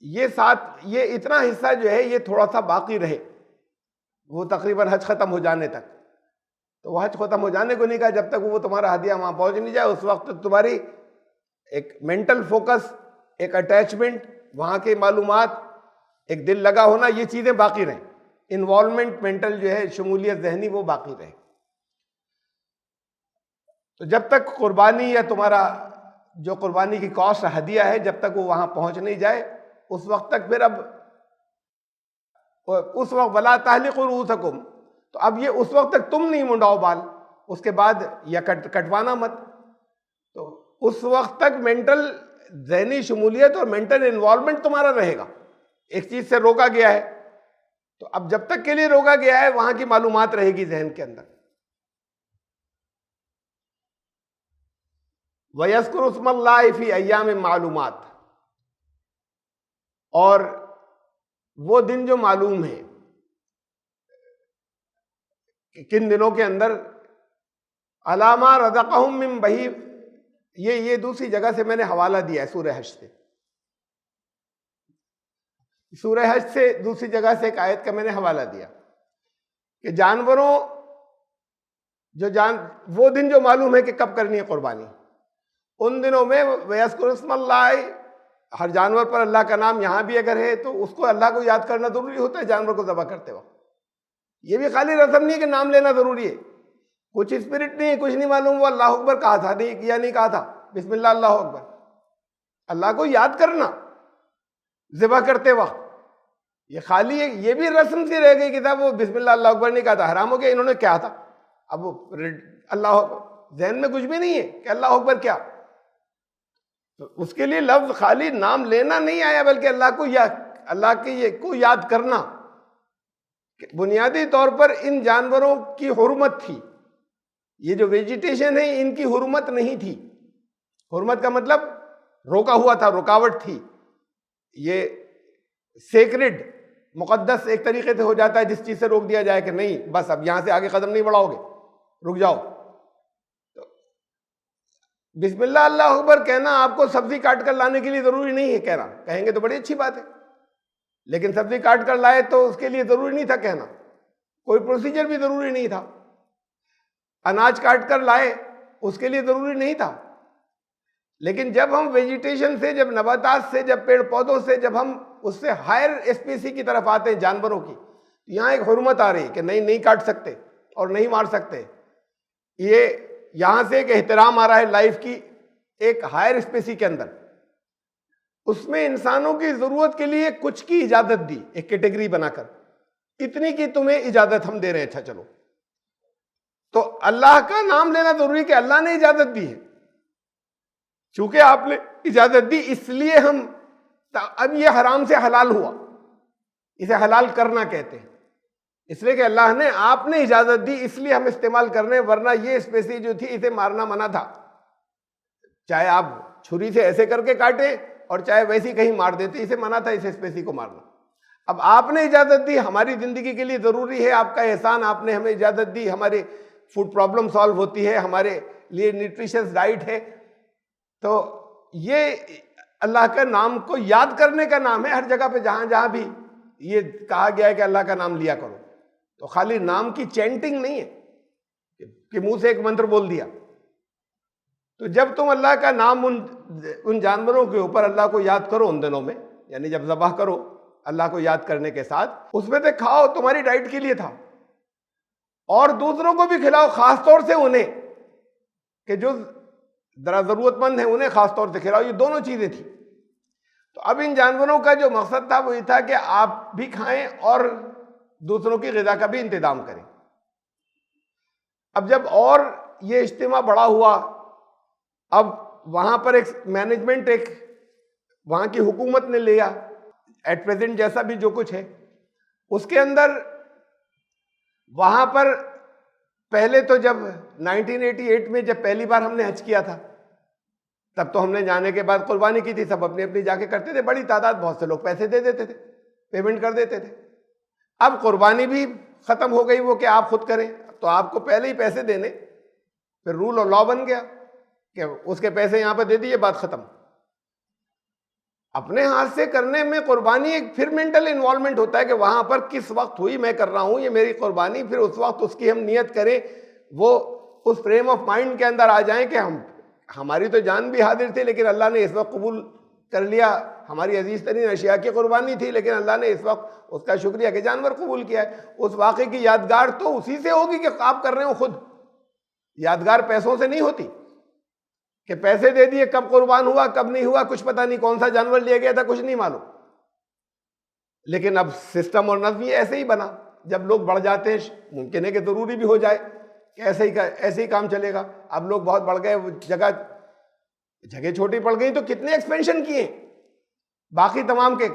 یہ ساتھ یہ اتنا حصہ جو ہے یہ تھوڑا سا باقی رہے، وہ تقریباً حج ختم ہو جانے تک. تو وہ حج ختم ہو جانے کو نہیں کہا، جب تک وہ تمہارا ہدیہ وہاں پہنچ نہیں جائے اس وقت تمہاری ایک مینٹل فوکس، ایک اٹیچمنٹ، وہاں کی معلومات، ایک دل لگا ہونا، یہ چیزیں باقی رہیں. انوالومنٹ مینٹل جو ہے، شمولیت ذہنی، وہ باقی رہے. تو جب تک قربانی یا تمہارا جو قربانی کی کاسٹ ہدیہ ہے جب تک وہ وہاں پہنچ نہیں جائے اس وقت تک پھر اب اس وقت ولا تحلقوا رؤوسکم، تو اب یہ اس وقت تک تم نہیں منڈاؤ بال، اس کے بعد یا کٹوانا مت. تو اس وقت تک مینٹل ذہنی شمولیت اور مینٹل انوالومنٹ تمہارا رہے گا. ایک چیز سے روکا گیا ہے تو اب جب تک کے لیے روکا گیا ہے وہاں کی معلومات رہے گی ذہن کے اندر. وَيَذْكُرُ اسْمَ اللَّهِ فِي أَيَّامٍ مَّعْلُومَاتٍ، اور وہ دن جو معلوم ہیں کہ کن دنوں کے اندر، عَلَىٰ مَا رَزَقَهُم مِّن بَهِيمَةٍ، یہ دوسری جگہ سے میں نے حوالہ دیا ہے سورہ حج سے. سورہ حج سے دوسری جگہ سے ایک آیت کا میں نے حوالہ دیا کہ جانوروں وہ دن جو معلوم ہے کہ کب کرنی ہے قربانی، ان دنوں میں وَيَذْكُرُ اسْمَ اللَّهِ، ہر جانور پر اللہ کا نام یہاں بھی اگر ہے تو اس کو اللہ کو یاد کرنا ضروری ہوتا ہے جانور کو ذبح کرتے وقت. یہ بھی خالی رسم نہیں کہ نام لینا ضروری ہے، کچھ اسپرٹ نہیں ہے، کچھ نہیں معلوم وہ اللہ اکبر کہا تھا نہیں کہا تھا، بسم اللہ اللہ اکبر، اللہ کو یاد کرنا ذبح کرتے وقت، یہ خالی یہ بھی رسم سی رہ گئی کہ تھا وہ بسم اللہ اللہ اکبر نہیں کہا تھا، حرام ہو گیا، انہوں نے کیا تھا، اب وہ اللہ اکبر ذہن میں کچھ بھی نہیں ہے کہ اللہ اکبر کیا. تو اس کے لیے لفظ خالی نام لینا نہیں آیا بلکہ اللہ کو یاد کرنا. بنیادی طور پر ان جانوروں کی حرمت تھی، یہ جو ویجیٹیشن ہے ان کی حرمت نہیں تھی. حرمت کا مطلب روکا ہوا تھا، رکاوٹ تھی. یہ سیکرڈ، مقدس ایک طریقے سے ہو جاتا ہے جس چیز سے روک دیا جائے کہ نہیں بس اب یہاں سے آگے قدم نہیں بڑھاؤ گے، رک جاؤ. بسم اللہ اللہ اکبر کہنا آپ کو سبزی کاٹ کر لانے کے لیے ضروری نہیں ہے کہنا، کہیں گے تو بڑی اچھی بات ہے، لیکن سبزی کاٹ کر لائے تو اس کے لیے ضروری نہیں تھا کہنا، کوئی پروسیجر بھی ضروری نہیں تھا. اناج کاٹ کر لائے اس کے لیے ضروری نہیں تھا. لیکن جب ہم ویجیٹیشن سے، جب نباتات سے، جب پیڑ پودوں سے، جب ہم اس سے ہائر اسپیسی کی طرف آتے ہیں جانوروں کی، یہاں ایک حرمت آ رہی کہ نہیں کاٹ سکتے اور نہیں مار سکتے. یہ یہاں سے ایک احترام آ رہا ہے لائف کی ایک ہائر اسپیسی کے اندر. اس میں انسانوں کی ضرورت کے لیے کچھ کی اجازت دی، ایک کیٹیگری بنا کر، اتنی کی تمہیں اجازت ہم دے رہے ہیں، اچھا چلو. تو اللہ کا نام لینا ضروری کہ اللہ نے اجازت دی ہے، چونکہ آپ نے اجازت دی اس لیے ہم اب یہ حرام سے حلال ہوا، اسے حلال کرنا کہتے ہیں، اس لیے کہ اللہ نے آپ نے اجازت دی اس لیے ہم استعمال کر رہے ہیں، ورنہ یہ اسپیسی جو تھی اسے مارنا منع تھا. چاہے آپ چھری سے ایسے کر کے کاٹے اور چاہے ویسی کہیں مار دیتے، اسے منع تھا اس اسپیسی کو مارنا. اب آپ نے اجازت دی، ہماری زندگی کے لیے ضروری ہے، آپ کا احسان، آپ نے ہمیں اجازت دی، ہماری فوڈ پرابلم سالو ہوتی ہے، ہمارے لیے نیوٹریشس ڈائٹ ہے. تو یہ اللہ کا نام کو یاد کرنے کا نام ہے. ہر جگہ پہ جہاں جہاں بھی یہ کہا گیا ہے کہ اللہ کا نام لیا کرو، تو خالی نام کی چینٹنگ نہیں ہے کہ منہ سے ایک منتر بول دیا. تو جب تم اللہ کا نام ان جانوروں کے اوپر اللہ کو یاد کرو ان دنوں میں، یعنی جب ذبح کرو اللہ کو یاد کرنے کے ساتھ، اس میں سے کھاؤ، تمہاری ڈائٹ کے لیے تھا، اور دوسروں کو بھی کھلاؤ، خاص طور سے انہیں کہ جو ذرا ضرورت مند ہیں انہیں خاص طور سے کھلاؤ. یہ دونوں چیزیں تھیں. تو اب ان جانوروں کا جو مقصد تھا وہ یہ تھا کہ آپ بھی کھائیں اور دوسروں کی غذا کا بھی انتظام کریں. اب جب اور یہ اجتماع بڑا ہوا, اب وہاں پر ایک مینجمنٹ, ایک وہاں کی حکومت نے لیا ایٹ پریزنٹ جیسا بھی جو کچھ ہے اس کے اندر. وہاں پر پہلے تو جب 1988 میں جب پہلی بار ہم نے حج کیا تھا تب تو ہم نے جانے کے بعد قربانی کی تھی, سب اپنی اپنی جا کے کرتے تھے, بڑی تعداد, بہت سے لوگ پیسے دے دیتے تھے, پیمنٹ کر دیتے تھے. اب قربانی بھی ختم ہو گئی, وہ کہ آپ خود کریں, تو آپ کو پہلے ہی پیسے دینے, پھر رول اور لا بن گیا کہ اس کے پیسے یہاں پہ دے دیے, بات ختم. اپنے ہاتھ سے کرنے میں قربانی ایک پھر مینٹل انوالومنٹ ہوتا ہے کہ وہاں پر کس وقت ہوئی, میں کر رہا ہوں یہ میری قربانی, پھر اس وقت اس کی ہم نیت کریں, وہ اس فریم آف مائنڈ کے اندر آ جائیں کہ ہماری تو جان بھی حاضر تھی لیکن اللہ نے اس وقت قبول کر لیا, ہماری عزیز ترین اشیاء کی قربانی تھی لیکن اللہ نے اس وقت اس کا شکریہ کہ جانور قبول کیا ہے. اس واقعے کی یادگار تو اسی سے ہوگی کہ آپ کر رہے ہو خود. یادگار پیسوں سے نہیں ہوتی کہ پیسے دے دیے, کب قربان ہوا کب نہیں ہوا کچھ پتہ نہیں, کون سا جانور لیا گیا تھا کچھ نہیں معلوم. لیکن اب سسٹم اور نظم یہ ایسے ہی بنا, جب لوگ بڑھ جاتے ہیں ممکن ہے کہ ضروری بھی ہو جائے کہ ایسے ہی کام چلے گا. اب لوگ بہت بڑھ گئے, وہ جگہ چھوٹی پڑ گئی تو کتنے ایکسپینشن کیے, باقی تمام کے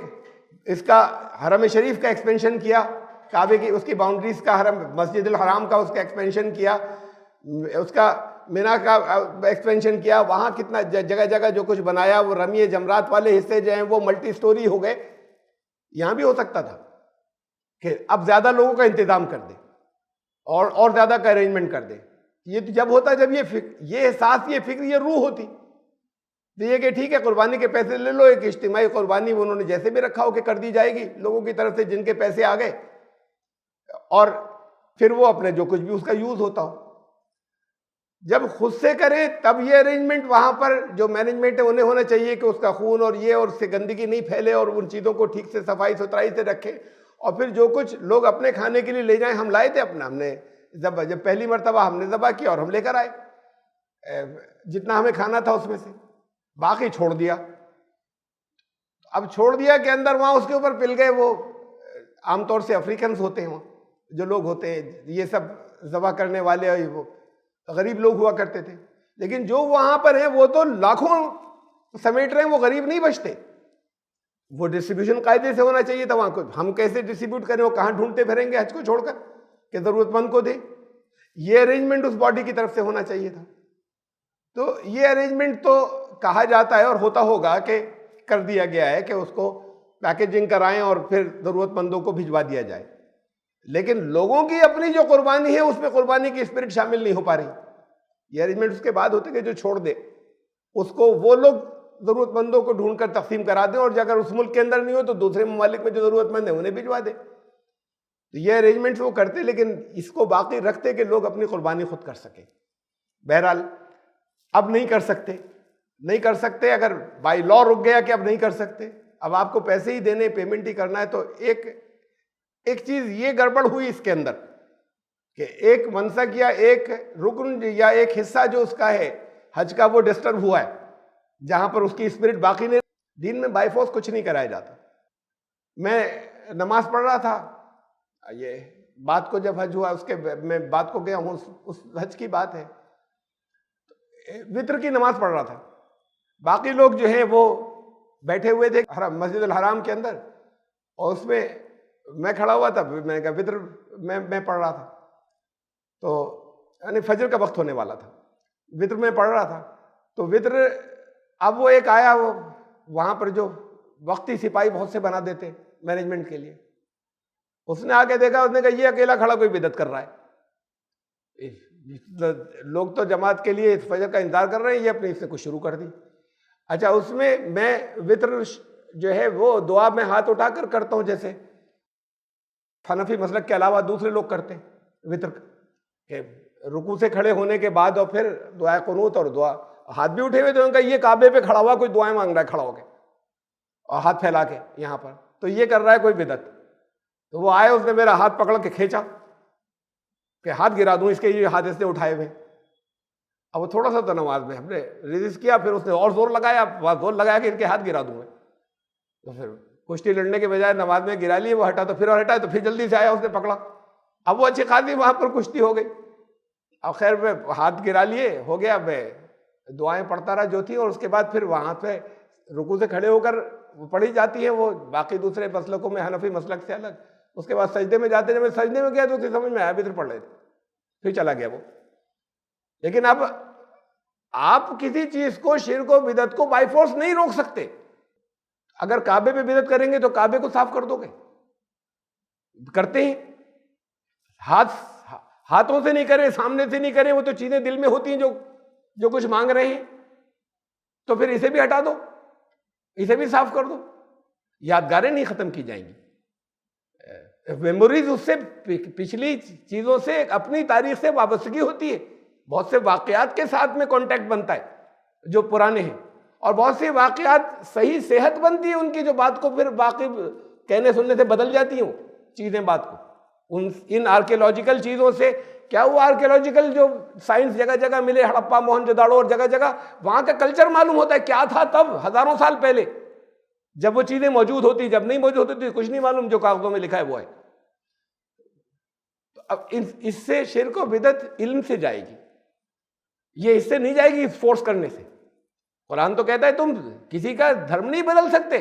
اس کا حرم شریف کا ایکسپینشن کیا, کعبے کی اس کی باؤنڈریز کا, حرم مسجد الحرام کا اس کا ایکسپینشن کیا, اس کا مینا کا ایکسپینشن کیا, وہاں کتنا جگہ جگہ جو کچھ بنایا, وہ رمی جمرات والے حصے جو ہیں وہ ملٹی سٹوری ہو گئے. یہاں بھی ہو سکتا تھا کہ اب زیادہ لوگوں کا انتظام کر دے اور زیادہ کا ارینجمنٹ کر دے. یہ جب ہوتا, جب یہ احساس, یہ فکر, یہ روح ہوتی تو یہ کہ ٹھیک ہے قربانی کے پیسے لے لو, ایک اجتماعی قربانی انہوں نے جیسے بھی رکھا ہو کہ کر دی جائے گی لوگوں کی طرف سے جن کے پیسے آ گئے, اور پھر وہ اپنے جو کچھ بھی اس کا یوز ہوتا ہو. جب خود سے کریں تب یہ ارینجمنٹ وہاں پر جو مینجمنٹ ہے انہیں ہونا چاہیے کہ اس کا خون اور یہ اور اس سے گندگی نہیں پھیلے, اور ان چیزوں کو ٹھیک سے صفائی ستھرائی سے رکھیں. اور پھر جو کچھ لوگ اپنے کھانے کے لیے لے جائیں, ہم لائے تھے اپنا, ہم نے جب پہلی مرتبہ ہم نے ذبح کیا اور ہم لے کر آئے جتنا ہمیں کھانا تھا اس میں سے, باقی چھوڑ دیا. اب چھوڑ دیا کہ اندر وہاں اس کے اوپر پل گئے, وہ عام طور سے افریقنز ہوتے ہیں وہاں جو لوگ ہوتے ہیں, یہ سب ذبح کرنے والے وہ غریب لوگ ہوا کرتے تھے. لیکن جو وہاں پر ہیں وہ تو لاکھوں سمیٹ رہے ہیں, وہ غریب نہیں بچتے. وہ ڈسٹریبیوشن قاعدے سے ہونا چاہیے تھا وہاں کو, ہم کیسے ڈسٹریبیوٹ کریں, وہ کہاں ڈھونڈتے پھریں گے حج کو چھوڑ کر کہ ضرورت مند کو دیں. یہ ارینجمنٹ اس باڈی کی طرف سے ہونا چاہیے تھا. تو یہ ارینجمنٹ تو کہا جاتا ہے اور ہوتا ہوگا کہ کر دیا گیا ہے کہ اس کو پیکیجنگ کرائیں اور پھر ضرورت مندوں کو بھجوا دیا جائے. لیکن لوگوں کی اپنی جو قربانی ہے اس میں قربانی کی اسپرٹ شامل نہیں ہو پا رہی. یہ ارینجمنٹ اس کے بعد ہوتے کہ جو چھوڑ دے اس کو وہ لوگ ضرورت مندوں کو ڈھونڈ کر تقسیم کرا دیں, اور اگر اس ملک کے اندر نہیں ہو تو دوسرے ممالک میں جو ضرورت مند ہیں انہیں بھجوا دیں. تو یہ ارینجمنٹس وہ کرتے, لیکن اس کو باقی رکھتے کہ لوگ اپنی قربانی خود کر سکیں. بہرحال اب نہیں کر سکتے, اگر بائی لا رک گیا کہ اب نہیں کر سکتے, اب آپ کو پیسے ہی دینے, پیمنٹ ہی کرنا ہے. تو ایک چیز یہ گڑبڑ ہوئی اس کے اندر کہ ایک منسک یا ایک رکن یا ایک حصہ جو اس کا ہے حج کا وہ ڈسٹرب ہوا ہے, جہاں پر اس کی اسپرٹ باقی نہیں. دین میں بائی فورس کچھ نہیں کرایا جاتا. میں نماز پڑھ رہا تھا, یہ بات کو جب حج ہوا اس کے میں بات کو گیا ہوں, اس حج کی بات ہے, وطر کی نماز پڑھ رہا تھا. باقی لوگ جو ہیں وہ بیٹھے ہوئے تھے مسجد الحرام کے اندر, اور اس میں میں کھڑا ہوا تھا. میں نے کہا وطر میں پڑھ رہا تھا, تو یعنی فجر کا وقت ہونے والا تھا, وطر میں پڑھ رہا تھا. تو وطر اب وہ ایک آیا, وہ وہاں پر جو وقتی سپاہی بہت سے بنا دیتے مینجمنٹ کے لیے, اس نے آ کے دیکھا, اس نے کہا یہ اکیلا کھڑا کوئی بدعت کر رہا ہے, لوگ تو جماعت کے لیے فجر کا انتظار کر رہے ہیں, یہ اپنی اس نے کچھ شروع کر دی. اچھا, اس میں وطر جو ہے وہ دعا میں ہاتھ اٹھا کر کرتا ہوں, جیسے حنفی مسلک کے علاوہ دوسرے لوگ کرتے ہیں وطر کہ رکوع سے کھڑے ہونے کے بعد اور پھر دعائے قنوت اور دعا, ہاتھ بھی اٹھے ہوئے تھے. ان کا یہ کعبے پہ کھڑا ہوا کوئی دعائیں مانگ رہا ہے کھڑا ہو کے اور ہاتھ پھیلا کے یہاں پر, تو یہ کر رہا ہے کوئی بدعت. تو وہ آئے, اس نے میرا ہاتھ پکڑ کے کھینچا کہ ہاتھ گرا دوں اس کے, یہ ہاتھ اس نے اٹھائے ہوئے. اب وہ تھوڑا سا تو نماز میں ہم نے ریزسٹ کیا, پھر اس نے اور زور لگایا کہ ان کے ہاتھ گرا دوں میں. تو پھر کشتی لڑنے کے بجائے نماز میں گرا لیے، وہ ہٹا تو پھر اور ہٹا تو پھر جلدی سے آیا، اس نے پکڑا، اب وہ اچھی خاصی وہاں پر کشتی ہو گئی. اب خیر میں ہاتھ گرا لیے، ہو گیا، میں دعائیں پڑھتا رہا جو تھی، اور اس کے بعد پھر وہاں پہ رکوع سے کھڑے ہو کر پڑھی جاتی ہیں وہ باقی دوسرے مسلکوں میں، حنفی مسلک سے الگ. اس کے بعد سجدے میں جاتے، جب میں سجدے میں گیا تو اسے سمجھ میں آیا بھی ادھر پڑھ رہے تھے، پھر چلا گیا وہ. لیکن اب آپ کسی چیز کو، شرک و بدعت کو بائی فورس نہیں روک سکتے. اگر کعبے پہ بدعت کریں گے تو کعبے کو صاف کر دو گے، کرتے ہیں. ہاتھوں سے نہیں کریں، سامنے سے نہیں کریں، وہ تو چیزیں دل میں ہوتی ہیں جو کچھ مانگ رہے ہیں، تو پھر اسے بھی ہٹا دو، اسے بھی صاف کر دو. یادگاریں نہیں ختم کی جائیں گی، میموریز اس سے پچھلی چیزوں سے، اپنی تاریخ سے وابستگی ہوتی ہے. بہت سے واقعات کے ساتھ میں کانٹیکٹ بنتا ہے جو پرانے ہیں، اور بہت سے واقعات صحیح صحت بنتی ہے ان کی، جو بات کو پھر باقی کہنے سننے سے بدل جاتی ہیں وہ چیزیں بات کو. ان آرکیولوجیکل چیزوں سے کیا ہوا، آرکیولوجیکل جو سائنس جگہ جگہ ملے، ہڑپا، موہنجو داڑو اور جگہ جگہ، وہاں کا کلچر معلوم ہوتا ہے کیا تھا تب ہزاروں سال پہلے، جب وہ چیزیں موجود ہوتی، جب نہیں موجود ہوتی کچھ نہیں معلوم، جو کاغذوں میں لکھا ہے وہ ہے. تو اب اس سے شرک و بدعت علم سے جائے گی، یہ اس سے نہیں جائے گی فورس کرنے سے. قرآن تو کہتا ہے تم کسی کا دھرم نہیں بدل سکتے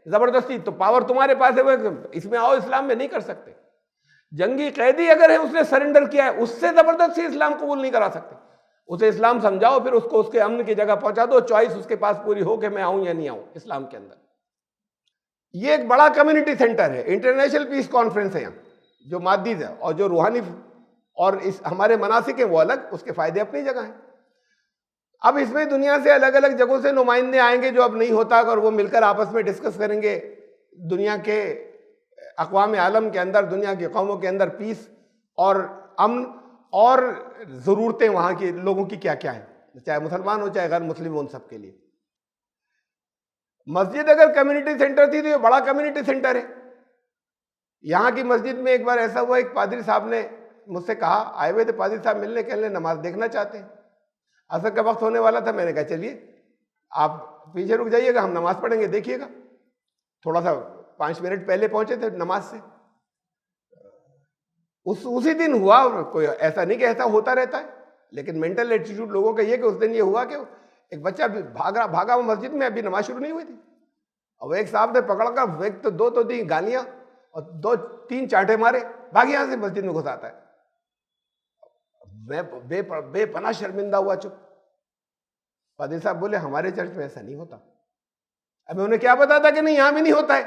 زبردستی، تو پاور تمہارے پاس ہے، اس میں آؤ، اسلام میں نہیں کر سکتے. جنگی قیدی اگر ہے، اس نے سرنڈر کیا ہے، اس سے زبردستی اسلام قبول نہیں کرا سکتے. اسے اسلام سمجھاؤ، پھر اس کو اس کے امن کی جگہ پہنچا دو، چوائس اس کے پاس پوری ہو کہ میں آؤں یا نہیں آؤں اسلام کے اندر. یہ ایک بڑا کمیونٹی سینٹر ہے، انٹرنیشنل پیس کانفرنس ہے یہاں، جو مادی ہے اور جو روحانی اور ہمارے مناسک ہیں وہ الگ، اس کے فائدے اپنی جگہ ہیں. اب اس میں دنیا سے الگ الگ جگہوں سے نمائندے آئیں گے، جو اب نہیں ہوتا، اور وہ مل کر آپس میں ڈسکس کریں گے دنیا کے اقوام عالم کے اندر، دنیا کی قوموں کے اندر پیس اور امن اور ضرورتیں وہاں کے لوگوں کی کیا کیا ہیں، چاہے مسلمان ہو چاہے غیر مسلم ہو، ان سب کے لیے. مسجد اگر کمیونٹی سینٹر تھی تو یہ بڑا کمیونٹی سینٹر ہے. یہاں کی مسجد میں ایک بار ایسا ہوا، ایک پادری صاحب نے مجھ سے کہا، آئے ہوئے تھے پادری صاحب ملنے کے لیے، نماز دیکھنا چاہتے ہیں. عصر کا وقت ہونے والا تھا، میں نے کہا چلیے آپ پیچھے رک جائیے گا، ہم نماز پڑھیں گے، دیکھیے گا. تھوڑا سا 5 منٹ پہلے پہنچے تھے نماز سے. اسی دن ہوا، کوئی ایسا نہیں کہ ایسا ہوتا رہتا ہے، لیکن مینٹل ایٹیٹیوڈ لوگوں کا یہ کہ اس دن یہ ہوا کہ ایک بچہ بھاگا وہ مسجد میں، ابھی نماز شروع نہیں ہوئی تھی، اور ایک صاحب نے پکڑ کر ایک تو دو تین گالیاں اور 2-3 چانٹے مارے، بھاگ یہاں سے مسجد میں گھس آتا ہے. میں بے پناہ شرمندہ ہوا، چپ. پادری صاحب بولے ہمارے چرچ میں ایسا نہیں ہوتا. اب انہیں کیا پتا تھا کہ نہیں یہاں بھی نہیں ہوتا ہے،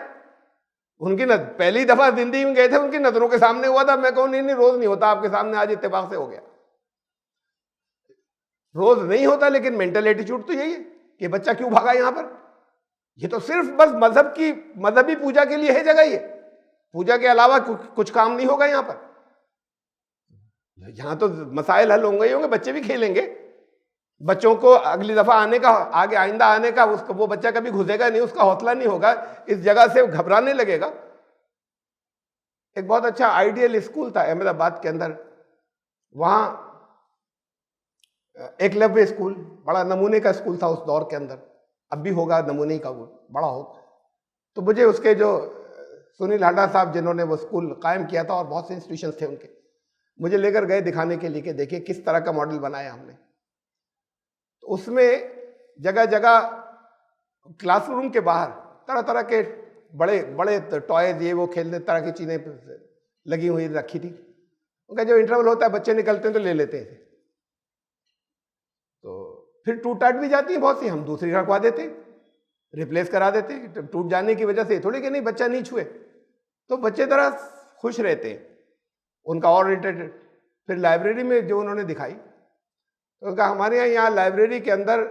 ان کی پہلی دفعہ زندگی میں گئے تھے، ان کی نظروں کے سامنے ہوا تھا. میں کہوں نہیں روز نہیں ہوتا آپ کے سامنے، آج اتفاق سے ہو گیا. روز نہیں ہوتا، لیکن مینٹل ایٹیٹیوڈ تو یہی ہے کہ بچہ کیوں بھاگا یہاں پر. یہ تو صرف بس مذہبی پوجا کے لیے ہے جگہ، یہ پوجا کے علاوہ کچھ کام نہیں ہوگا یہاں پر. یہاں تو مسائل حل ہوں گے، بچے بھی کھیلیں گے. بچوں کو اگلی دفعہ آنے کا، آگے آئندہ آنے کا، وہ بچہ کبھی گھسے گا نہیں، اس کا حوصلہ نہیں ہوگا، اس جگہ سے گھبرانے لگے گا. ایک بہت اچھا آئیڈیل اسکول تھا احمد آباد کے اندر، وہاں ایکلویہ اسکول بڑا نمونے کا اسکول تھا اس دور کے اندر، اب بھی ہوگا نمونے کا، وہ بڑا ہو. تو مجھے اس کے جو سنیل ہاڈا صاحب جنہوں نے وہ اسکول قائم کیا تھا، اور بہت سے انسٹیٹیوشنز تھے ان کے، مجھے لے کر گئے دکھانے کے لیے کہ دیکھیں کس طرح کا ماڈل بنایا ہم نے. تو اس میں جگہ جگہ کلاس روم کے باہر طرح طرح کے بڑے بڑے ٹوائز، یہ وہ کھیلنے طرح کی چیزیں لگی ہوئی رکھی تھی. ان کا جو انٹرول ہوتا ہے بچے نکلتے ہیں تو لے لیتے ہیں، تو پھر ٹوٹ ٹاٹ بھی جاتی ہیں بہت سی، ہم دوسری رکھوا دیتے ہیں، ریپلیس کرا دیتے ہیں. ٹوٹ جانے کی وجہ سے تھوڑی کہ نہیں بچہ نہیں چھوئے، تو بچے ذرا خوش رہتے ہیں ان کا. اور پھر لائبریری میں جو انہوں نے دکھائی، تو کہا ہمارے یہاں لائبریری کے اندر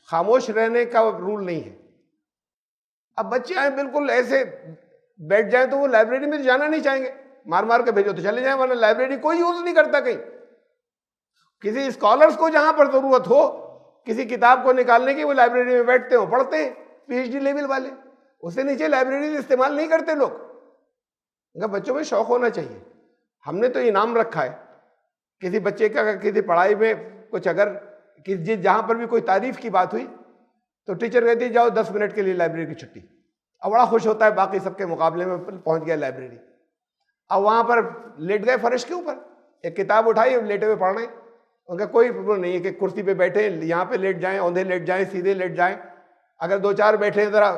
خاموش رہنے کا رول نہیں ہے. اب بچے آئیں بالکل ایسے بیٹھ جائیں تو وہ لائبریری میں جانا نہیں چاہیں گے، مار مار کے بھیجو تو چلے جائیں، ورنہ لائبریری کوئی یوز نہیں کرتا. کہیں کسی اسکالرس کو جہاں پر ضرورت ہو کسی کتاب کو نکالنے کی، وہ لائبریری میں بیٹھتے ہو پڑھتے ہیں، PhD لیول والے. اس سے نیچے لائبریری استعمال نہیں کرتے لوگ. بچوں میں شوق ہونا چاہیے. ہم نے تو انعام رکھا ہے کسی بچے کا، کسی پڑھائی میں کچھ اگر جہاں پر بھی کوئی تعریف کی بات ہوئی تو ٹیچر کہتی جاؤ 10 منٹ کے لیے لائبریری کی چھٹی. اب بڑا خوش ہوتا ہے باقی سب کے مقابلے میں، پہنچ گیا لائبریری. اب وہاں پر لیٹ گئے فرش کے اوپر، ایک کتاب اٹھائی، لیٹے ہوئے پڑھ رہے ہیں. ان کا کوئی پرابلم نہیں ہے کہ کرسی پہ بیٹھے یہاں پہ لیٹ جائیں، اوندھے لیٹ جائیں، سیدھے لیٹ جائیں. اگر دو چار بیٹھے ذرا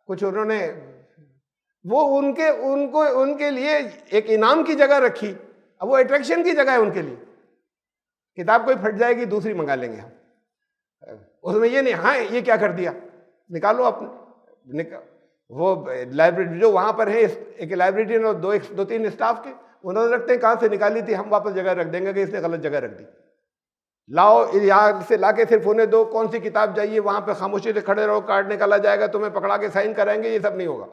کچھ انہوں نے وہ ان کے لیے ایک انعام کی جگہ رکھی. اب وہ اٹریکشن کی جگہ ہے ان کے لیے. کتاب کوئی پھٹ جائے گی دوسری منگا لیں گے ہم. اس میں یہ نہیں ہاں یہ کیا کر دیا، نکالو اپنے. وہ لائبریری جو وہاں پر ہے، ایک لائبریری اور دو تین اسٹاف کے، وہ نظر رکھتے ہیں کہاں سے نکالی تھی، ہم واپس جگہ رکھ دیں گے کہ اس نے غلط جگہ رکھ دی. لاؤ یہاں سے لا کے صرف انہیں دو، کون سی کتاب چاہیے، وہاں پہ خاموشی سے کھڑے رہو، کارڈ نکالا جائے گا، تمہیں پکڑا کے سائن کرائیں گے، یہ سب نہیں ہوگا.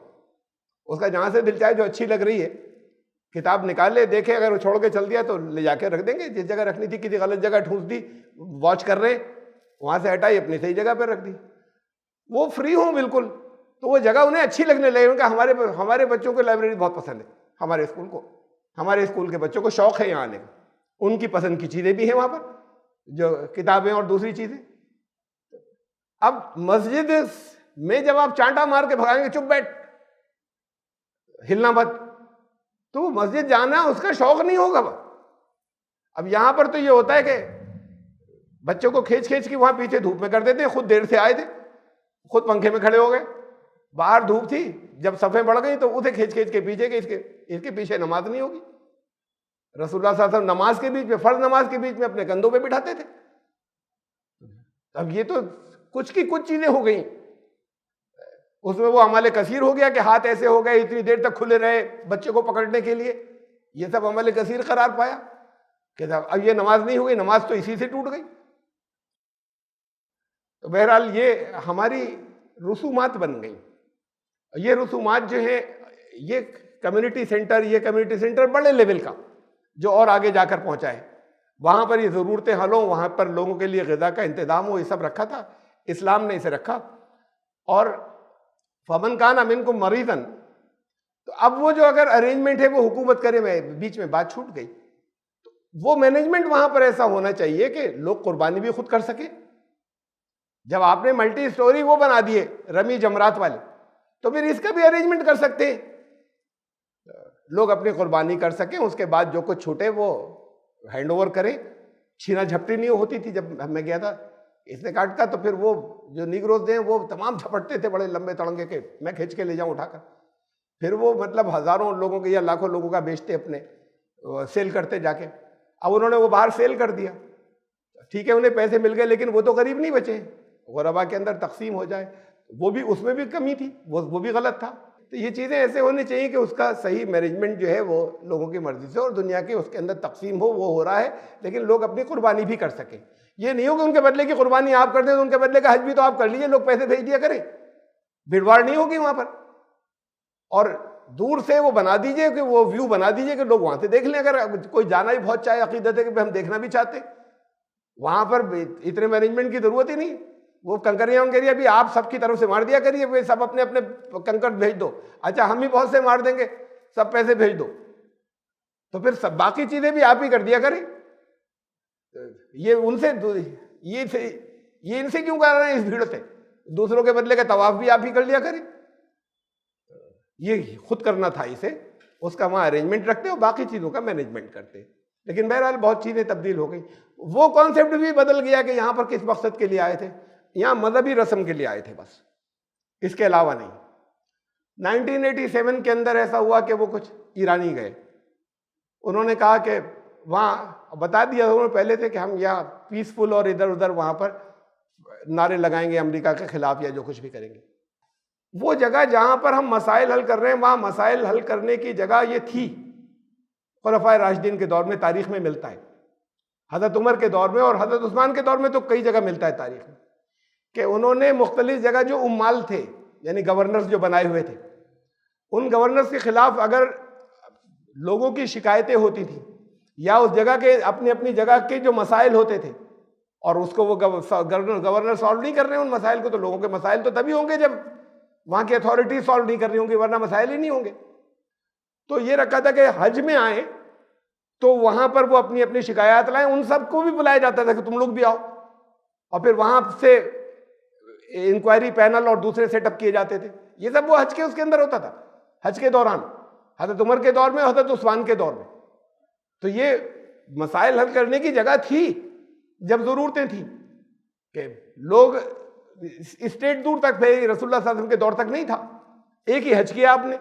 اس کا جہاں سے دل چاہے جو اچھی لگ رہی ہے کتاب نکالے، دیکھے، اگر وہ چھوڑ کے چل دیا تو لے جا کے رکھ دیں گے. جس جگہ رکھنی تھی کسی غلط جگہ ٹھونس دی، واچ کر رہے ہیں، وہاں سے ہٹائی اپنی صحیح جگہ پہ رکھ دی. وہ فری ہوں بالکل، تو وہ جگہ انہیں اچھی لگنے لگے. ان کا ہمارے بچوں کو لائبریری بہت پسند ہے، ہمارے اسکول کے بچوں کو شوق ہے یہاں آنے کا. ان کی پسند کی چیزیں بھی ہیں وہاں پر، جو کتابیں اور دوسری چیزیں. اب مسجد میں جب آپ چانٹا مار کے بھگائیں گے چپ بیٹھ ہلنا مت، تو مسجد جانا اس کا شوق نہیں ہوگا. اب یہاں پر تو یہ ہوتا ہے کہ بچوں کو کھینچ کے وہاں پیچھے دھوپ میں کر دیتے ہیں. خود دیر سے آئے تھے، خود پنکھے میں کھڑے ہو گئے، باہر دھوپ تھی، جب صفیں بڑھ گئی تو اسے کھینچ کے پیچھے کہ اس کے پیچھے نماز نہیں ہوگی. رسول اللہ صلی اللہ علیہ وسلم نماز کے بیچ میں، فرض نماز کے بیچ میں اپنے کندھوں پہ بٹھاتے تھے. اب یہ تو کچھ کی کچھ چیزیں ہو گئیں. اس میں وہ عمل کثیر ہو گیا کہ ہاتھ ایسے ہو گئے، اتنی دیر تک کھلے رہے بچے کو پکڑنے کے لیے. یہ سب عمل کثیر قرار پایا کہ اب یہ نماز نہیں ہوئی، نماز تو اسی سے ٹوٹ گئی. تو بہرحال یہ ہماری رسومات بن گئی. یہ رسومات جو ہیں، یہ کمیونٹی سینٹر بڑے لیول کا جو اور آگے جا کر پہنچا ہے. وہاں پر یہ ضرورتیں حل ہوں، وہاں پر لوگوں کے لیے غذا کا انتظام ہو، یہ سب رکھا تھا. اسلام نے اسے رکھا. اور فمن کان منکم مریضا، تو اب وہ جو اگر ارینجمنٹ ہے وہ حکومت کرے، میں بیچ میں بات چھوٹ گئی، تو وہ مینجمنٹ وہاں پر ایسا ہونا چاہیے کہ لوگ قربانی بھی خود کر سکیں. جب آپ نے ملٹی سٹوری وہ بنا دیے رمی جمرات والے، تو پھر اس کا بھی ارینجمنٹ کر سکتے ہیں، لوگ اپنی قربانی کر سکیں. اس کے بعد جو کچھ چھوٹے وہ ہینڈ اوور کریں. چھینا جھپٹی نہیں ہوتی تھی. جب میں گیا تھا اس نے کاٹا تو پھر وہ جو نیگروز دیں وہ تمام جھپٹتے تھے بڑے لمبے تڑنگے کے، میں کھینچ کے لے جاؤں اٹھا کر. پھر وہ مطلب ہزاروں لوگوں کے یا لاکھوں لوگوں کا بیچتے، اپنے سیل کرتے جا کے. اب انہوں نے وہ باہر سیل کر دیا، ٹھیک ہے انہیں پیسے مل گئے، لیکن وہ تو غریب نہیں بچے. غربا کے اندر تقسیم ہو جائے، وہ بھی اس میں بھی کمی تھی، وہ بھی غلط تھا. تو یہ چیزیں ایسے ہونی چاہیے کہ اس کا صحیح مینجمنٹ جو ہے وہ لوگوں کی مرضی سے اور دنیا کے اس کے اندر تقسیم ہو رہا ہے، لیکن لوگ اپنی قربانی بھی کر سکیں. یہ نہیں ہو کہ ان کے بدلے کی قربانی آپ کر دیں تو ان کے بدلے کا حج بھی تو آپ کر لیجیے، لوگ پیسے بھیج دیا کریں، بھیڑ نہیں ہوگی وہاں پر. اور دور سے وہ بنا دیجئے کہ وہ ویو بنا دیجئے کہ لوگ وہاں سے دیکھ لیں. اگر کوئی جانا ہی بہت چاہے، عقیدت ہے کہ ہم دیکھنا بھی چاہتے، وہاں پر اتنے مینجمنٹ کی ضرورت ہی نہیں. وہ کنکریاں ابھی آپ سب کی طرف سے مار دیا کریے، وہ سب اپنے اپنے کنکر بھیج دو. اچھا ہم بھی بہت سے مار دیں گے، سب پیسے بھیج دو، تو پھر سب باقی چیزیں بھی آپ ہی کر دیا کریں. یہ ان سے کیوں کر رہے ہیں اس بھیڑ سے؟ دوسروں کے بدلے کا طواف بھی آپ ہی کر لیا کریں. یہ خود کرنا تھا اسے، اس کا وہاں ارینجمنٹ رکھتے اور باقی چیزوں کا مینجمنٹ کرتے. لیکن بہرحال بہت چیزیں تبدیل ہو گئی. وہ کانسیپٹ بھی بدل گیا کہ یہاں پر کس مقصد کے لیے آئے تھے. یہاں مذہبی رسم کے لیے آئے تھے بس، اس کے علاوہ نہیں. 1987 کے اندر ایسا ہوا کہ وہ کچھ ایرانی گئے، انہوں نے کہا کہ وہاں بتا دیا انہوں نے پہلے سے کہ ہم یہاں پیسفل اور ادھر ادھر وہاں پر نعرے لگائیں گے امریکہ کے خلاف یا جو کچھ بھی کریں گے. وہ جگہ جہاں پر ہم مسائل حل کر رہے ہیں، وہاں مسائل حل کرنے کی جگہ یہ تھی. خلفائے راشدین کے دور میں تاریخ میں ملتا ہے، حضرت عمر کے دور میں اور حضرت عثمان کے دور میں تو کئی جگہ ملتا ہے تاریخ میں، کہ انہوں نے مختلف جگہ جو عمال تھے یعنی گورنرز جو بنائے ہوئے تھے، ان گورنرز کے خلاف اگر لوگوں کی شکایتیں ہوتی تھیں یا اس جگہ کے اپنی اپنی جگہ کے جو مسائل ہوتے تھے اور اس کو وہ گورنر سالو نہیں کر رہے ہیں ان مسائل کو، تو لوگوں کے مسائل تو تبھی ہوں گے جب وہاں کی اتھارٹی سالو نہیں کر رہی ہوں گی، ورنہ مسائل ہی نہیں ہوں گے. تو یہ رکھا تھا کہ حج میں آئیں تو وہاں پر وہ اپنی اپنی شکایات لائیں، ان سب کو بھی بلایا جاتا تھا کہ تم لوگ بھی آؤ، اور پھر وہاں سے انکوائری پینل اور دوسرے سیٹ اپ کیے جاتے تھے. یہ سب وہ حج کے اس کے اندر ہوتا تھا, حج کے دوران, حضرت عمر کے دور میں, حضرت عثمان کے دور میں. تو یہ مسائل حل کرنے کی جگہ تھی جب ضرورتیں تھیں, کہ لوگ اسٹیٹ دور تک پھیلی, رسول اللہ صلی اللہ علیہ وسلم کے دور تک نہیں تھا. ایک ہی حج کیا آپ نے,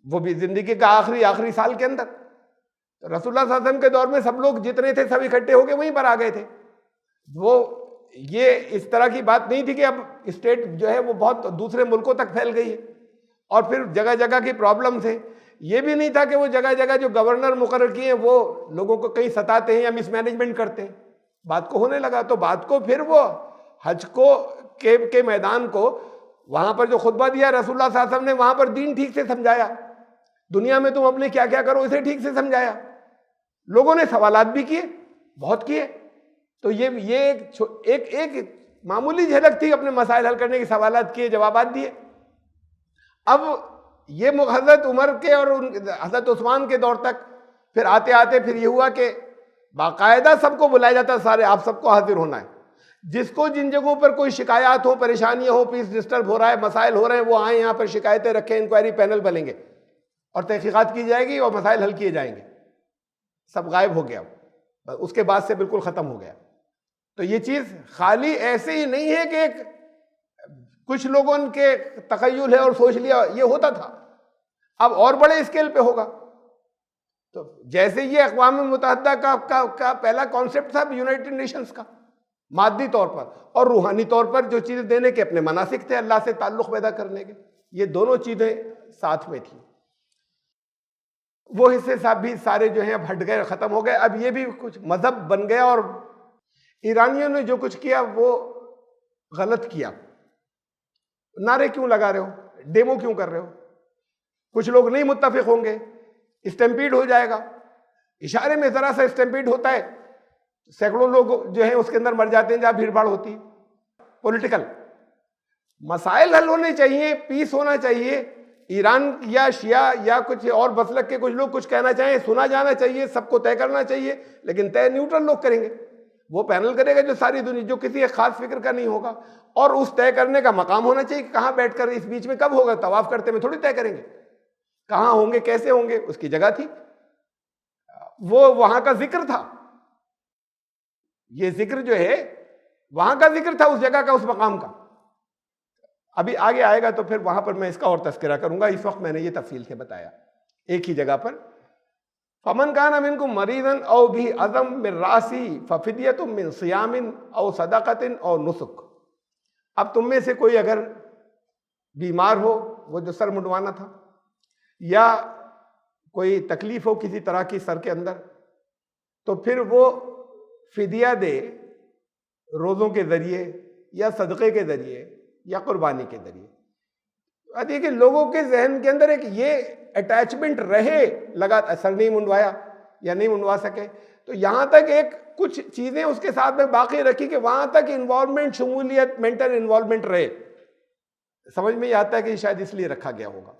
وہ بھی زندگی کا آخری سال کے اندر. رسول اللہ صلی اللہ علیہ وسلم کے دور میں سب لوگ جتنے تھے سب اکٹھے ہو کے وہیں پر آ گئے تھے. وہ یہ اس طرح کی بات نہیں تھی کہ اب اسٹیٹ جو ہے وہ بہت دوسرے ملکوں تک پھیل گئی ہے اور پھر جگہ جگہ کی پرابلمز ہیں. یہ بھی نہیں تھا کہ وہ جگہ جگہ جو گورنر مقرر کیے ہیں وہ لوگوں کو کہیں ستاتے ہیں یا مس مینجمنٹ کرتے ہیں. بات کو ہونے لگا تو بات کو پھر وہ حج کو کے میدان کو, وہاں پر جو خطبہ دیا رسول اللہ صلی اللہ علیہ وسلم نے, وہاں پر دین ٹھیک سے سمجھایا, دنیا میں تم اپنے کیا کیا کرو اسے ٹھیک سے سمجھایا. لوگوں نے سوالات بھی کیے, بہت کیے. تو یہ ایک معمولی جھلک تھی اپنے مسائل حل کرنے کے, سوالات کیے, جوابات دیے. اب یہ حضرت عمر کے اور حضرت عثمان کے دور تک پھر آتے آتے پھر یہ ہوا کہ باقاعدہ سب کو بلایا جاتا, سارے آپ سب کو حاضر ہونا ہے. جس کو جن جگہوں پر کوئی شکایات ہو, پریشانیاں ہو, پیس ڈسٹرب ہو رہا ہے, مسائل ہو رہے ہیں, وہ آئیں یہاں پر شکایتیں رکھیں, انکوائری پینل بنیں گے اور تحقیقات کی جائے گی اور مسائل حل کیے جائیں گے. سب غائب ہو گیا, اس کے بعد سے بالکل ختم ہو گیا. تو یہ چیز خالی ایسے ہی نہیں ہے کہ کچھ لوگوں کے تخیل ہے اور سوچ لیا, یہ ہوتا تھا. اب اور بڑے اسکیل پہ ہوگا. تو جیسے یہ اقوام متحدہ کا پہلا کانسیپٹ تھا یونائٹڈ نیشنز کا, مادی طور پر اور روحانی طور پر جو چیزیں دینے کے اپنے مناسک تھے, اللہ سے تعلق پیدا کرنے کے, یہ دونوں چیزیں ساتھ میں تھیں. وہ حصے صاحب بھی سارے جو ہیں اب ہٹ گئے, ختم ہو گئے. اب یہ بھی کچھ مذہب بن گیا اور ایرانیوں نے جو کچھ کیا وہ غلط کیا. نعرے کیوں لگا رہے ہو, ڈیمو کیوں کر رہے ہو, کچھ لوگ نہیں متفق ہوں گے, اسٹیمپیڈ ہو جائے گا. اشارے میں ذرا سا اسٹیمپیڈ ہوتا ہے, سینکڑوں لوگ جو ہیں اس کے اندر مر جاتے ہیں جہاں بھیڑ بھاڑ ہوتی ہے. پولیٹیکل مسائل حل ہونے چاہیے, پیس ہونا چاہیے. ایران یا شیعہ یا کچھ اور مسلک کے کچھ لوگ کچھ کہنا چاہیں, سنا جانا چاہیے, سب کو طے کرنا چاہیے, لیکن طے نیوٹرل لوگ کریں گے. وہ پینل کرے گا جو ساری دنیا, جو کسی ایک خاص فکر کا نہیں ہوگا. اور اس طے کرنے کا مقام ہونا چاہیے کہ کہاں بیٹھ کر, اس بیچ میں کب ہوگا, طواف کرتے میں تھوڑی طے کریں گے, کہاں ہوں گے, کیسے ہوں گے, اس کی جگہ تھی, وہ وہاں کا ذکر تھا. یہ ذکر جو ہے وہاں کا ذکر تھا, اس جگہ کا, اس مقام کا. ابھی آگے آئے گا تو پھر وہاں پر میں اس کا اور تذکرہ کروں گا. اس وقت میں نے یہ تفصیل سے بتایا ایک ہی جگہ پر. فمن کان منکم مریضا او بھی عظم من راسی ففدیۃ من صیام او صدقۃ او نسک. اب تم میں سے کوئی اگر بیمار ہو, وہ جو سر منڈوانا تھا, یا کوئی تکلیف ہو کسی طرح کی سر کے اندر, تو پھر وہ فدیہ دے, روزوں کے ذریعے یا صدقے کے ذریعے یا قربانی کے ذریعے. دیکھیں لوگوں کے ذہن کے اندر ایک یہ اٹیچمنٹ رہے, لگا سر نہیں منڈوایا یا نہیں منڈوا سکے, تو یہاں تک ایک کچھ چیزیں اس کے ساتھ میں باقی رکھی کہ وہاں تک انوالومنٹ, شمولیت, مینٹل انوالومنٹ رہے. سمجھ میں یہ آتا ہے کہ شاید اس لیے رکھا گیا ہوگا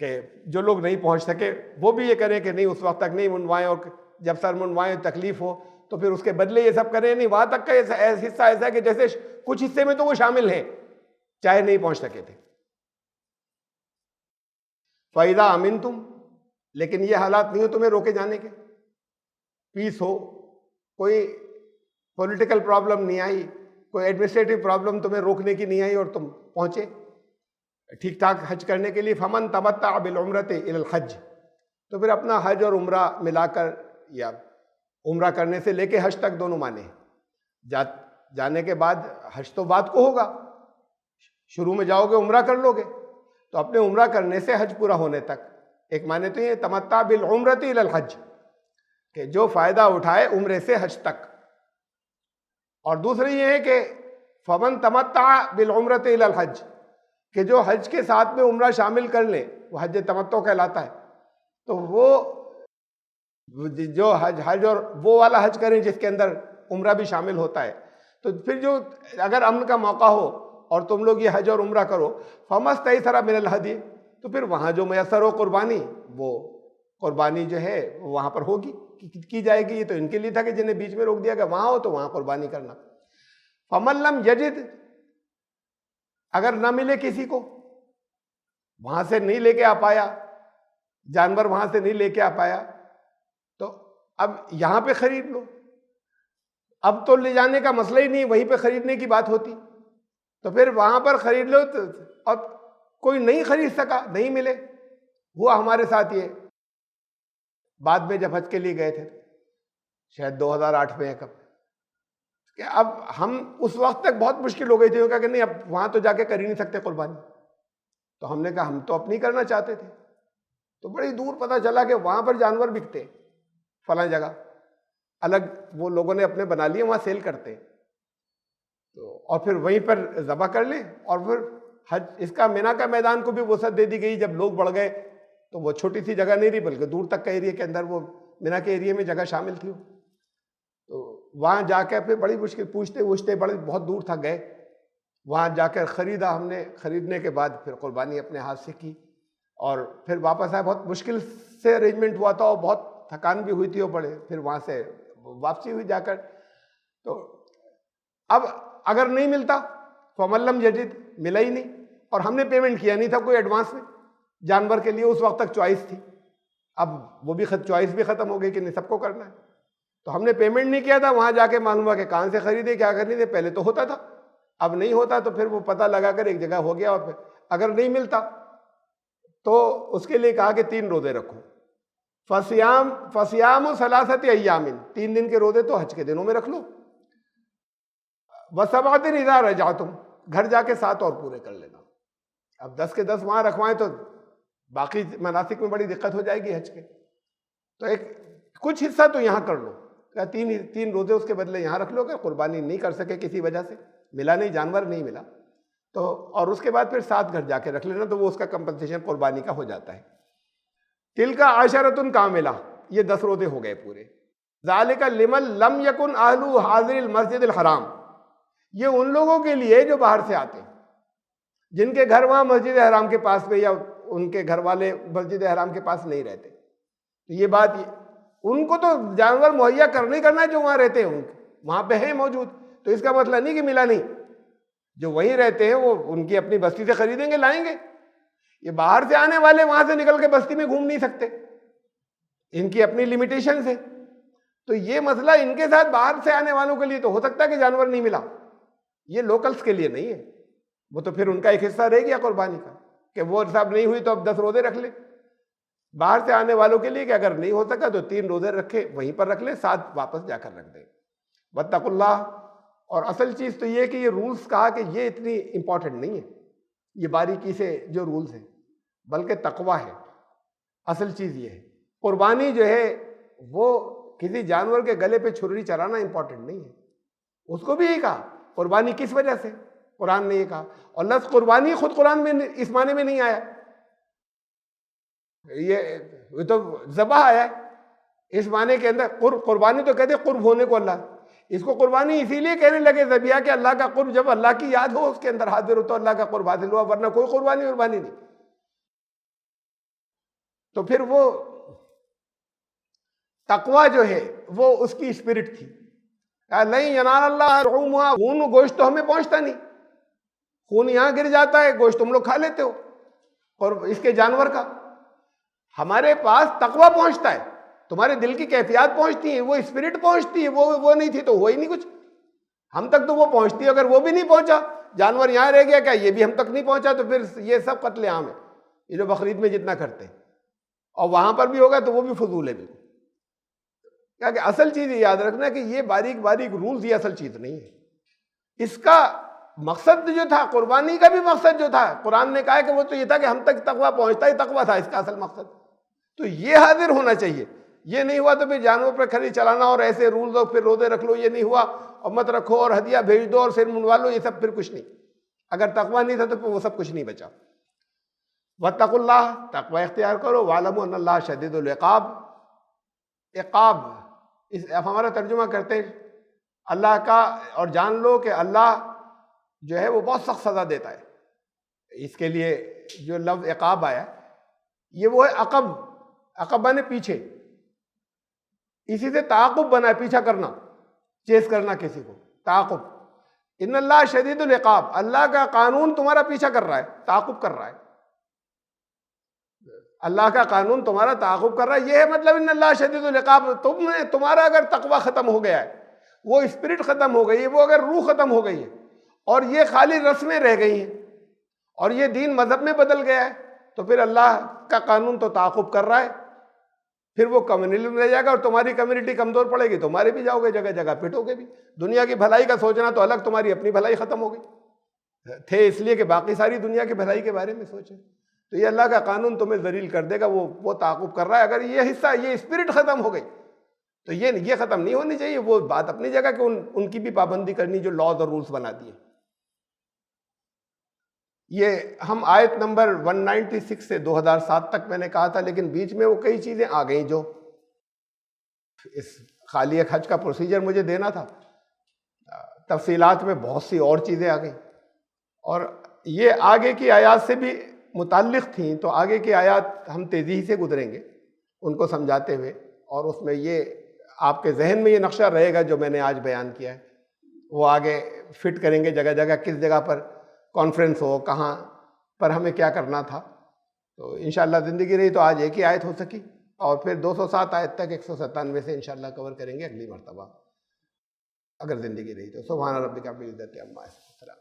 کہ جو لوگ نہیں پہنچ سکے وہ بھی یہ کریں کہ نہیں اس وقت تک نہیں منڈوائیں, اور جب سر منڈوائیں تکلیف ہو تو پھر اس کے بدلے یہ سب کریں. نہیں, وہاں تک کا حصہ ایسا ہے کہ جیسے کچھ حصے میں تو وہ شامل ہیں چاہے نہیں پہنچ سکے تھے. فَإِذَا أَمِنْتُمْ, لیکن یہ حالات نہیں ہو تمہیں روکے جانے کے, پیس ہو, کوئی پولیٹیکل پرابلم نہیں آئی, کوئی ایڈمنسٹریٹو پرابلم تمہیں روکنے کی نہیں آئی اور تم پہنچے ٹھیک ٹھاک حج کرنے کے لیے. فَمَنْ تَمَتَّعَ بِالْعُمْرَةِ إِلَى الْحَجِّ, تو پھر اپنا حج اور عمرہ ملا کر, یا عمرہ کرنے سے لے کے حج تک دونوں معنی ہیں. جانے کے بعد حج تو بعد کو ہوگا, شروع میں جاؤ گے عمرہ کر لو گے, تو اپنے عمرہ کرنے سے حج پورا ہونے تک. ایک معنی تو یہ تمتع بالعمرۃ الی الحج, کہ جو فائدہ اٹھائے عمرے سے حج تک. اور دوسری یہ ہے کہ فمن تمتع بالعمرۃ الی الحج, کہ جو حج کے ساتھ میں عمرہ شامل کر لے, وہ حج تمتع کہلاتا ہے. تو وہ جو حج اور وہ والا حج کریں جس کے اندر عمرہ بھی شامل ہوتا ہے, تو پھر جو اگر امن کا موقع ہو اور تم لوگ یہ حج اور عمرہ کرو, فَمَسْتَيْسَرَ مِنَ الْهَدْيِ, تو پھر وہاں جو میسر ہو قربانی, وہ قربانی جو ہے وہاں پر ہوگی, کی جائے گی. یہ تو ان کے لیے تھا کہ جنہیں بیچ میں روک دیا گیا, وہاں ہو تو وہاں قربانی کرنا. فَمَن لَّمْ يَجِدْ, اگر نہ ملے کسی کو، وہاں سے نہیں لے کے آ پایا، جانور وہاں سے نہیں لے کے آ پایا، تو اب یہاں پہ خرید لو۔ اب تو لے جانے کا مسئلہ ہی نہیں، وہیں پہ خریدنے کی بات ہوتی، تو پھر وہاں پر خرید لو۔ اور کوئی نہیں خرید سکا، نہیں ملے۔ ہوا ہمارے ساتھ یہ بعد میں جب حج کے لیے گئے تھے، شاید 2008 میں، کب کہ اب ہم اس وقت تک بہت مشکل ہو گئی تھی کہ نہیں اب وہاں تو جا کے کر ہی نہیں سکتے قربانی، تو ہم نے کہا ہم تو اپنی کرنا چاہتے تھے، تو بڑی دور پتہ چلا کہ وہاں پر جانور بکتے فلاں جگہ، الگ وہ لوگوں نے اپنے بنا لیے، وہاں سیل کرتے، تو اور پھر وہیں پر ذبح کر لیں۔ اور پھر حج اس کا مینا کا میدان کو بھی وسعت دے دی گئی، جب لوگ بڑھ گئے تو وہ چھوٹی سی جگہ نہیں رہی بلکہ دور تک کا ایریا کے اندر وہ مینا کے ایریے میں جگہ شامل تھی، تو وہاں جا کے پھر بڑی مشکل پوچھتے بہت دور تھا گئے، وہاں جا کر خریدا ہم نے، خریدنے کے بعد پھر قربانی اپنے ہاتھ سے کی، اور پھر واپس آئے۔ بہت مشکل سے ارینجمنٹ ہوا تھا اور بہت تھکان بھی ہوئی تھی، اور بڑے پھر وہاں سے واپسی ہوئی جا کر۔ تو اب اگر نہیں ملتا فمن لم یجد، ملا ہی نہیں، اور ہم نے پیمنٹ کیا نہیں تھا کوئی ایڈوانس میں جانور کے لیے، اس وقت تک چوائس تھی، اب وہ بھی چوائس بھی ختم ہو گئی کہ نہیں سب کو کرنا ہے، تو ہم نے پیمنٹ نہیں کیا تھا، وہاں جا کے معلوم ہوا کہ کہاں سے خریدے کیا خریدے، پہلے تو ہوتا تھا اب نہیں ہوتا، تو پھر وہ پتہ لگا کر ایک جگہ ہو گیا، اور پھر اگر نہیں ملتا تو اس کے لیے کہا کہ 3 روزے رکھو، فصیام ثلاثۃ ایام، 3 دن کے روزے تو حج کے دنوں میں رکھ لو، وسبعۃ اذا رجعتم، گھر جا کے 7 اور پورے کر لینا۔ اب 10 کے 10 وہاں رکھوائیں تو باقی مناسک میں بڑی دقت ہو جائے گی حج کے، تو ایک کچھ حصہ تو یہاں کر لو، کیا 3 روزے اس کے بدلے یہاں رکھ لو، کہ قربانی نہیں کر سکے کسی وجہ سے، ملا نہیں، جانور نہیں ملا تو، اور اس کے بعد پھر 7 گھر جا کے رکھ لینا، تو وہ اس کا کمپنسیشن قربانی کا ہو جاتا ہے۔ تلک عشرۃ کاملہ، یہ 10 روزے ہو گئے پورے۔ ذالک لمن لم یکن اہلہ حاضر المسجد الحرام، یہ ان لوگوں کے لیے جو باہر سے آتے ہیں، جن کے گھر وہاں مسجد حرام کے پاس میں، یا ان کے گھر والے مسجد حرام کے پاس نہیں رہتے، تو یہ بات ان کو تو جانور مہیا کرنا ہی کرنا ہے جو وہاں رہتے ہیں، وہاں پہ ہیں موجود، تو اس کا مطلب نہیں کہ ملا نہیں، جو وہیں رہتے ہیں وہ ان کی اپنی بستی سے خریدیں گے لائیں گے، یہ باہر سے آنے والے وہاں سے نکل کے بستی میں گھوم نہیں سکتے، ان کی اپنی لیمیٹیشنز ہیں، تو یہ مسئلہ ان کے ساتھ باہر سے آنے والوں کے لیے تو ہو سکتا ہے کہ جانور نہیں ملا، یہ لوکلز کے لیے نہیں ہے، وہ تو پھر ان کا ایک حصہ رہ گیا قربانی کا، کہ وہ حساب نہیں ہوئی تو اب 10 روزے رکھ لیں۔ باہر سے آنے والوں کے لیے کہ اگر نہیں ہو سکا تو 3 روزے رکھے وہیں پر رکھ لیں، 7 واپس جا کر رکھ دیں۔ واتقوا اللہ، اور اصل چیز تو یہ کہ یہ رولز کہا کہ یہ اتنی امپورٹنٹ نہیں ہے، یہ باریکی سے جو رولز ہیں، بلکہ تقویٰ ہے، اصل چیز یہ ہے۔ قربانی جو ہے وہ کسی جانور کے گلے پہ چھری چلانا امپورٹنٹ نہیں ہے، اس کو بھی یہ کہا قربانی کس وجہ سے، قرآن نے یہ کہا، اور لفظ قربانی خود قرآن میں اس معنی میں نہیں آیا، یہ تو ذبح آیا ہے اس معنی کے اندر، قربانی تو کہتے قرب ہونے کو اللہ، اس کو قربانی اسی لیے کہنے لگے ذبیحہ کہ اللہ کا قرب، جب اللہ کی یاد ہو اس کے اندر حاضر ہو تو اللہ کا قرب حاصل ہوا، ورنہ کوئی قربانی نہیں۔ تو پھر وہ تقویٰ جو ہے وہ اس کی اسپرٹ تھی، نہیں ینال اللہ لحومھا، خون گوشت تو ہمیں پہنچتا نہیں، خون یہاں گر جاتا ہے، گوشت تم لوگ کھا لیتے ہو، اور اس کے جانور کا ہمارے پاس تقویٰ پہنچتا ہے، تمہارے دل کی کیفیات پہنچتی ہیں، وہ اسپرٹ پہنچتی ہے، وہ نہیں تھی تو ہوا ہی نہیں کچھ، ہم تک تو وہ پہنچتی ہے، اگر وہ بھی نہیں پہنچا، جانور یہاں رہ گیا، کیا یہ بھی ہم تک نہیں پہنچا، تو پھر یہ سب قتل عام ہے، یہ جو بقرعید میں جتنا کرتے ہیں، اور وہاں پر بھی ہوگا تو وہ بھی فضول ہے بالکل، کیا کہ اصل چیز یہ یاد رکھنا کہ یہ باریک باریک رولز یہ اصل چیز نہیں ہے، اس کا مقصد جو تھا، قربانی کا بھی مقصد جو تھا، قرآن نے کہا ہے کہ وہ تو یہ تھا کہ ہم تک تقویٰ پہنچتا ہی تقویٰ تھا اس کا اصل مقصد، تو یہ حاضر ہونا چاہیے، یہ نہیں ہوا تو پھر جانور پر کھری چلانا اور ایسے رولز، اور پھر روزے رکھ لو، یہ نہیں ہوا اور مت رکھو اور ہدیہ بھیج دو اور سر منڈوا لو، یہ سب پھر کچھ نہیں، اگر تقویٰ نہیں تھا تو پھر وہ سب کچھ نہیں بچا۔ واتقوا اللہ، تقویٰ اختیار کرو، واعلموا ان اللہ شدید العقاب، عقاب ہمارا ترجمہ کرتے ہیں اللہ کا، اور جان لو کہ اللہ جو ہے وہ بہت سخت سزا دیتا ہے، اس کے لیے جو لفظ عقاب آیا یہ وہ ہے عقب، عقب نے پیچھے، اسی سے تعاقب بنا ہے، پیچھا کرنا، چیز کرنا کسی کو، تعاقب، ان اللہ شدید العقاب، اللہ کا قانون تمہارا پیچھا کر رہا ہے، تعاقب کر رہا ہے، اللہ کا قانون تمہارا تعاقب کر رہا ہے. یہ ہے مطلب ان اللہ شدید العقاب. تمہارا اگر تقوی ختم ہو گیا ہے، وہ اسپرٹ ختم ہو گئی ہے، وہ اگر روح ختم ہو گئی ہے اور یہ خالی رسمیں رہ گئی ہیں اور یہ دین مذہب میں بدل گیا ہے، تو پھر اللہ کا قانون تو تعاقب کر رہا ہے. پھر وہ کمیونٹی میں رہ جائے گا اور تمہاری کمیونٹی کمزور پڑے گی، تمہارے بھی جاؤ گے جگہ جگہ پٹو گے بھی. دنیا کی بھلائی کا سوچنا تو الگ، تمہاری اپنی بھلائی ختم ہو گئی تھے اس لیے کہ باقی ساری دنیا کی بھلائی کے بارے میں سوچیں. تو یہ اللہ کا قانون تمہیں ذلیل کر دے گا، وہ تعاقب کر رہا ہے. اگر یہ حصہ، یہ اسپرٹ ختم ہو گئی تو یہ ختم نہیں ہونی چاہیے. وہ بات اپنی جگہ کہ ان کی بھی پابندی کرنی جو لاز اور رولز بنا دیے. یہ ہم آیت نمبر 196 سے 2007 تک میں نے کہا تھا، لیکن بیچ میں وہ کئی چیزیں آ گئیں جو اس خالی حج کا پروسیجر مجھے دینا تھا، تفصیلات میں بہت سی اور چیزیں آ گئیں، اور یہ آگے کی آیات سے بھی متعلق تھیں. تو آگے کی آیات ہم تیزی سے گزریں گے ان کو سمجھاتے ہوئے، اور اس میں یہ آپ کے ذہن میں یہ نقشہ رہے گا جو میں نے آج بیان کیا ہے، وہ آگے فٹ کریں گے جگہ جگہ، کس جگہ پر کانفرنس ہو، کہاں پر ہمیں کیا کرنا تھا. تو انشاءاللہ زندگی رہی تو آج ایک ہی آیت ہو سکی، اور پھر 207 آیت تک 197 سے انشاءاللہ کور کریں گے اگلی مرتبہ اگر زندگی رہی تو. سبحان ربک رب العزت عما یصفون.